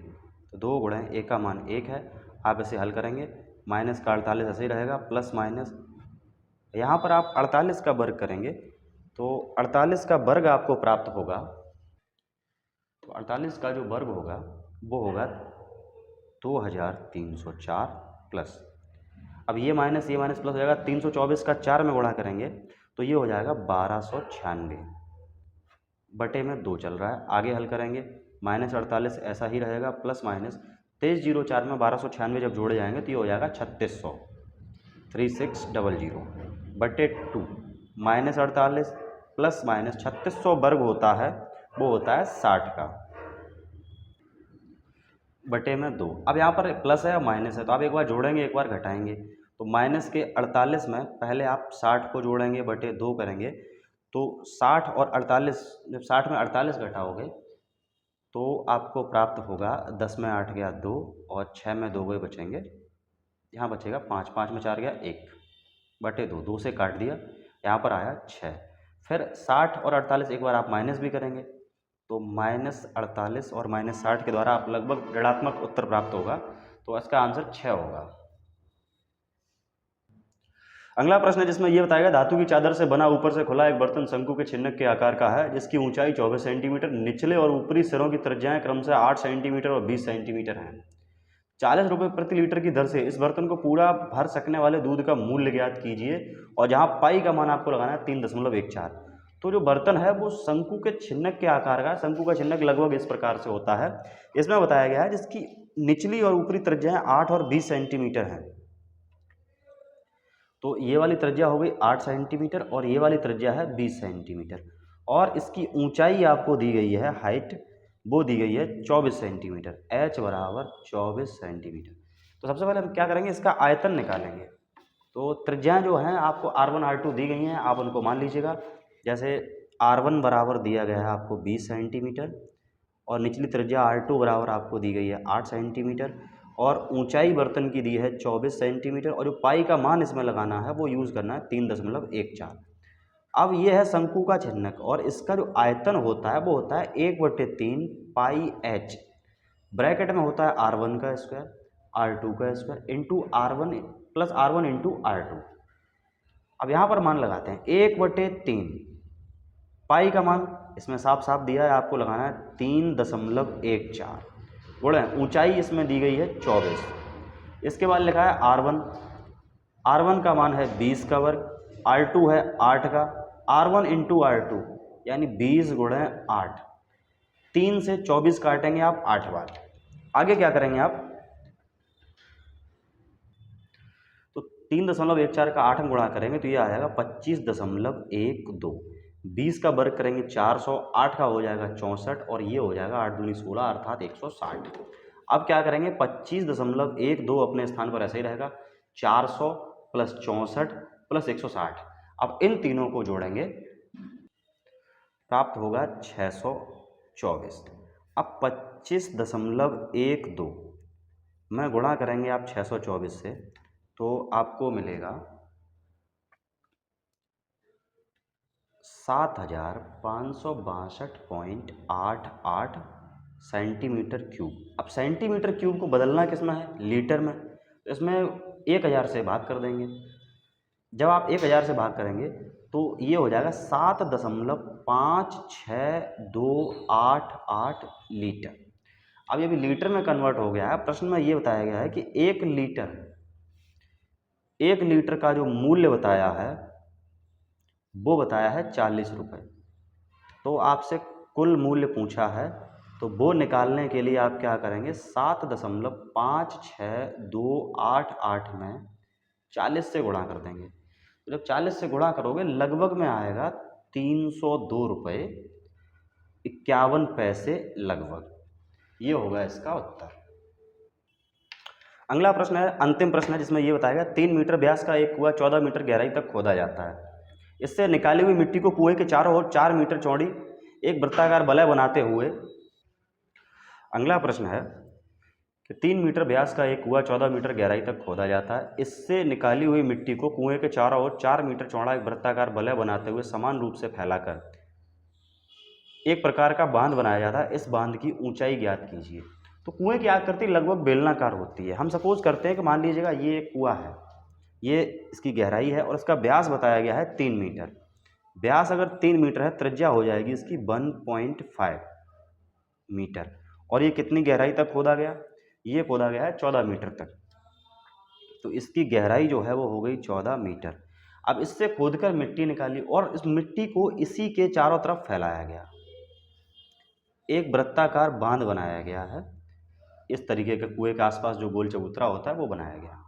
तो 2 गुणे a का मान 1 है। आप इसे हल करेंगे, माइनस का 48 ऐसे ही रहेगा प्लस माइनस, यहाँ पर आप 48 का वर्ग करेंगे तो 48 का वर्ग आपको प्राप्त होगा। तो 48 का जो वर्ग होगा वो होगा 2304 प्लस, अब ये माइनस प्लस हो जाएगा। 324 का 4 में गुणा करेंगे तो ये हो जाएगा 1296 बटे में 2 चल रहा है। आगे हल करेंगे, माइनस 48 ऐसा ही रहेगा प्लस माइनस 2304 में 1296 जब जोड़े जाएंगे तो ये हो जाएगा 3600 3600 बटे 2 माइनस 48 प्लस माइनस 3600 वर्ग होता है वो होता है 60 का बटे में 2। अब यहाँ पर प्लस है और माइनस है तो आप एक बार जोड़ेंगे एक बार घटाएंगे। तो माइनस के 48 में पहले आप 60 को जोड़ेंगे बटे 2 करेंगे तो 60 और 48, जब 60 में 48 घटाओगे तो आपको प्राप्त होगा 10 में 8 गया 2 और 6 में 2 गए बचेंगे, यहाँ बचेगा 5, 5 में 4 गया 1 बटे 2, 2 से काट दिया, यहाँ पर आया 6। फिर 60 और 48 एक बार आप माइनस भी करेंगे तो माइनस 48 और माइनस 60 के द्वारा आप लगभग ऋणात्मक उत्तर प्राप्त होगा। तो इसका आंसर 6 होगा। अगला प्रश्न है जिसमें यह बताएगा धातु की चादर से बना ऊपर से खुला एक बर्तन शंकु के छिन्नक के आकार का है जिसकी ऊंचाई 24 सेंटीमीटर, निचले और ऊपरी सिरों की त्रिज्याएं क्रमशः 8 सेंटीमीटर और 20 सेंटीमीटर हैं। 40 रुपये प्रति लीटर की दर से इस बर्तन को पूरा भर सकने वाले दूध का मूल्य ज्ञात कीजिए और जहां पाई का मान आपको लगाना है 3.14। तो जो बर्तन है वो शंकु के छिन्नक के आकार का, शंकु का छिन्नक लगभग इस प्रकार से होता है। इसमें बताया गया है जिसकी निचली और ऊपरी त्रिज्याएं 8 और 20 सेंटीमीटर हैं। तो ये वाली त्रिज्या हो गई 8 सेंटीमीटर और ये वाली त्रिज्या है 20 सेंटीमीटर और इसकी ऊंचाई आपको दी गई है, हाइट वो दी गई है 24 सेंटीमीटर, h बराबर 24 सेंटीमीटर। तो सबसे पहले हम क्या करेंगे, इसका आयतन निकालेंगे। तो त्रिज्याएं जो हैं आपको R1 R2 दी गई हैं, आप उनको मान लीजिएगा। जैसे R1 बराबर दिया गया है आपको 20 सेंटीमीटर और निचली त्रिज्या R2 बराबर आपको दी गई है 8 सेंटीमीटर और ऊंचाई बर्तन की दी है 24 सेंटीमीटर और जो पाई का मान इसमें लगाना है वो यूज़ करना है 3.14। अब ये है शंकु का छिन्नक और इसका जो आयतन होता है वो होता है 1/3 पाई h, ब्रैकेट में होता है R1 का स्क्वायर R2 का square into R1 plus R1 into R2। अब यहाँ पर मान लगाते हैं 1/3 पाई का मान इसमें साफ साफ दिया है, आपको लगाना है 3.14 गुणे ऊंचाई इसमें दी गई है 24। इसके बाद लिखा है R1 का मान है 20 का वर्ग, R2 है 8 का, R1 इंटू R2 यानी 20 गुणे 8, 3 से 24 काटेंगे आप 8 बार। आगे क्या करेंगे आप, तो 3.14 का 8 हम गुणा करेंगे तो ये आ जाएगा 25.12। 20 का वर्ग करेंगे 400, 8 का हो जाएगा 64 और ये हो जाएगा 8 दूनी 16 अर्थात 160। अब क्या करेंगे, 25.12 अपने स्थान पर ऐसे ही रहेगा, 400 प्लस 64 प्लस 160। अब इन तीनों को जोड़ेंगे, प्राप्त होगा 624। अब 25.12 में गुणा करेंगे आप 624 से तो आपको मिलेगा 7562.88 सेंटीमीटर क्यूब। अब सेंटीमीटर क्यूब को बदलना किस में है, लीटर में, तो इसमें 1000 से भाग कर देंगे। जब आप 1000 से भाग करेंगे तो ये हो जाएगा 7.5628 लीटर। अब ये भी लीटर में कन्वर्ट हो गया है। प्रश्न में ये बताया गया है कि 1 लीटर का जो मूल्य बताया है वो बताया है 40 रुपये। तो आपसे कुल मूल्य पूछा है, तो वो निकालने के लिए आप क्या करेंगे, 7.5628 में 40 से गुणा कर देंगे। तो जब 40 से गुणा करोगे लगभग में आएगा 302 रुपये 51 पैसे लगभग। ये होगा इसका उत्तर। अगला प्रश्न है, अंतिम प्रश्न है, जिसमें ये बताएगा 3 मीटर व्यास का एक कुआं 14 मीटर गहराई तक खोदा जाता है। इससे निकाली हुई मिट्टी को कुएं के चारों ओर 4 मीटर चौड़ी एक वृत्ताकार वलय बनाते हुए। अगला प्रश्न है कि 3 मीटर व्यास का एक कुआं 14 मीटर गहराई तक खोदा जाता है। इससे निकाली हुई मिट्टी को कुएं के चारों ओर 4 मीटर चौड़ा एक वृत्ताकार वलय बनाते हुए समान रूप से फैलाकर एक प्रकार का बांध बनाया जाता है। इस बांध की ऊंचाई ज्ञात कीजिए। तो कुएं की आकृति लगभग बेलनाकार होती है। हम सपोज करते हैं कि मान लीजिएगा ये एक कुआं है, ये इसकी गहराई है और इसका व्यास बताया गया है 3 मीटर। व्यास अगर 3 मीटर है, त्रिज्या हो जाएगी इसकी 1.5 मीटर। और ये कितनी गहराई तक खोदा गया, ये खोदा गया है 14 मीटर तक। तो इसकी गहराई जो है वो हो गई 14 मीटर। अब इससे खोदकर मिट्टी निकाली और इस मिट्टी को इसी के चारों तरफ फैलाया गया, एक वृत्ताकार बांध बनाया गया है। इस तरीके के कुएं के आसपास जो गोल चबूतरा होता है वो बनाया गया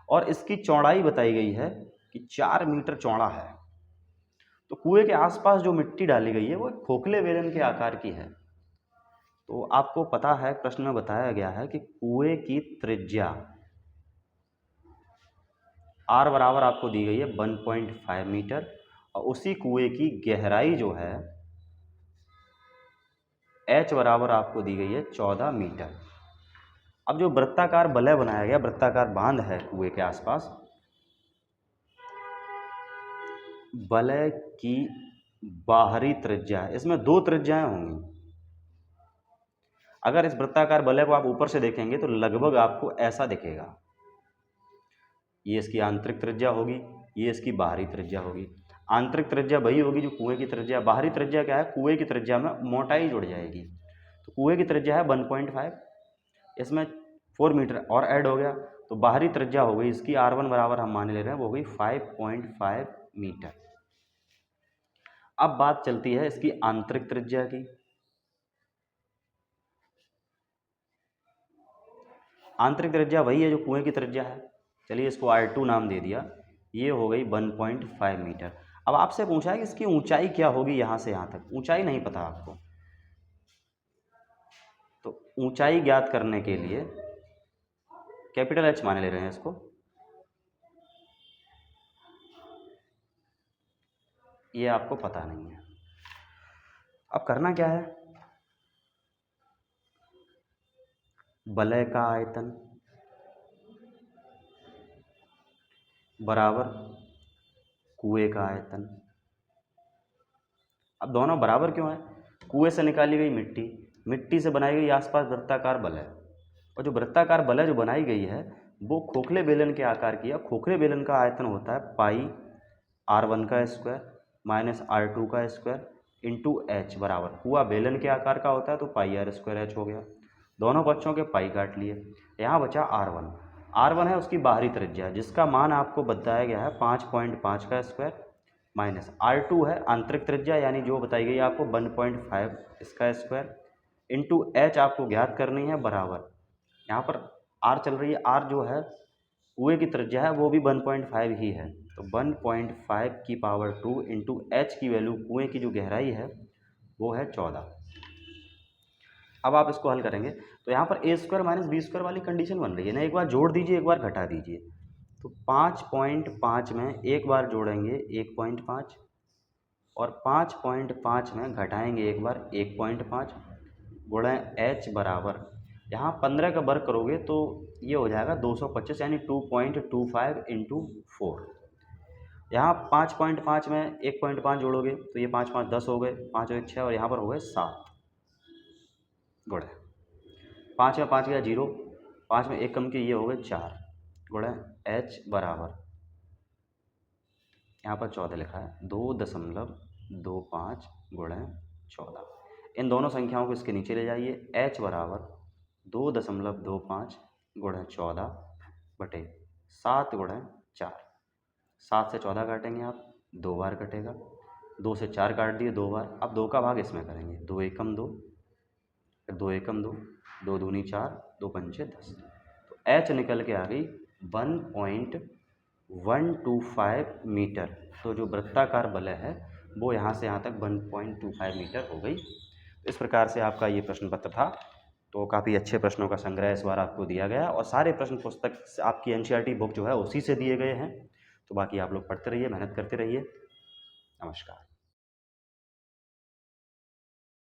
और इसकी चौड़ाई बताई गई है कि 4 मीटर चौड़ा है। तो कुएं के आसपास जो मिट्टी डाली गई है वो एक खोखले बेलन के आकार की है। तो आपको पता है, प्रश्न में बताया गया है कि कुएं की त्रिज्या r बराबर आपको दी गई है 1.5 मीटर और उसी कुएं की गहराई जो है h बराबर आपको दी गई है 14 मीटर। अब जो वृत्ताकार वलय बनाया गया, वृत्ताकार बांध है कुएं के आसपास, वलय की बाहरी त्रिज्या, इसमें 2 त्रिज्याएं होंगी। अगर इस वृत्ताकार वलय को आप ऊपर से देखेंगे तो लगभग आपको ऐसा दिखेगा। ये इसकी आंतरिक त्रिज्या होगी, ये इसकी बाहरी त्रिज्या होगी। आंतरिक त्रिज्या वही होगी जो कुएं की त्रिज्या। बाहरी त्रिज्या क्या है, कुएं की त्रिज्या में मोटाई जुड़ जाएगी। तो कुएं की त्रिज्या है 1.5, इसमें 4 मीटर और ऐड हो गया तो बाहरी त्रिज्या हो गई इसकी r1 बराबर हम मान ले रहे हैं वो हो गई 5.5 मीटर। अब बात चलती है इसकी आंतरिक त्रिज्या की। आंतरिक त्रिज्या वही है जो कुएं की त्रिज्या है। चलिए इसको r2 नाम दे दिया। ये हो गई 1.5 मीटर। अब आपसे पूछा है कि इसकी ऊंचाई क्या होगी, यहाँ से यहाँ तक ऊंचाई नहीं पता आपको। तो ऊंचाई ज्ञात करने के लिए कैपिटल H मान ले रहे हैं इसको। ये आपको पता नहीं है। अब करना क्या है, वलय का आयतन बराबर कुएं का आयतन। अब दोनों बराबर क्यों है, कुएं से निकाली गई मिट्टी, मिट्टी से बनाई गई आसपास वृत्ताकार वलय, और जो वृत्ताकार वलय जो बनाई गई है वो खोखले बेलन के आकार की है। खोखले बेलन का आयतन होता है पाई r1 का स्क्वायर माइनस r2 का स्क्वायर इंटू h बराबर, कुआ बेलन के आकार का होता है तो पाई r स्क्वायर h हो गया। दोनों बच्चों के पाई काट लिए, यहाँ बचा r1। r1 है उसकी बाहरी त्रिज्या जिसका मान आपको बताया गया है 5.5 का स्क्वायर माइनस r2 है आंतरिक त्रिज्या यानी जो बताई गई आपको 1.5 इसका स्क्वायर इंटू h आपको ज्ञात करनी है बराबर, यहाँ पर r चल रही है, r जो है कुएँ की त्रिज्या है वो भी 1.5 ही है, तो 1.5 की पावर 2 इंटू एच की वैल्यू, कुएँ की जो गहराई है वो है 14। अब आप इसको हल करेंगे तो यहाँ पर ए स्क्वायर माइनस बी स्क्वायर वाली कंडीशन बन रही है ना, एक बार जोड़ दीजिए एक बार घटा दीजिए। तो 5.5 में एक बार जोड़ेंगे 1.5 और 5.5 में घटाएंगे एक बार 1.5 गुणा एच बराबर, यहाँ 15 का वर्ग करोगे तो ये हो जाएगा 225 यानी 2.25 इंटू 4। यहाँ 5.5 में 1.5 जोड़ोगे तो ये 5 5 10 हो गए, 5 और 1 6 और यहाँ पर हो गए 7 गुणा 5 में 5 गया 0, 5 में 1 कम किया ये हो गए 4 गुणा एच बराबर, यहाँ पर 14 लिखा है 2.25 गुणा 14। इन दोनों संख्याओं को इसके नीचे ले जाइए, h बराबर 2.25 गुणा 14 बटे 7 गुणा 4। 7 से 14 काटेंगे आप, 2 बार कटेगा, 2 से 4 काट दिए 2 बार। अब 2 का भाग इसमें करेंगे, 2 एकम 2, फिर 2 एकम 2, 2 दूनी 4, 2 पंचे 10। तो h निकल के आ गई 1.125 मीटर। तो जो वृत्ताकार वलय है वो यहाँ से यहाँ तक 1.25 मीटर हो गई। इस प्रकार से आपका ये प्रश्न पत्र था। तो काफ़ी अच्छे प्रश्नों का संग्रह इस बार आपको दिया गया और सारे प्रश्न पुस्तक आपकी एनसीईआरटी बुक जो है उसी से दिए गए हैं। तो बाकी आप लोग पढ़ते रहिए, मेहनत करते रहिए। नमस्कार।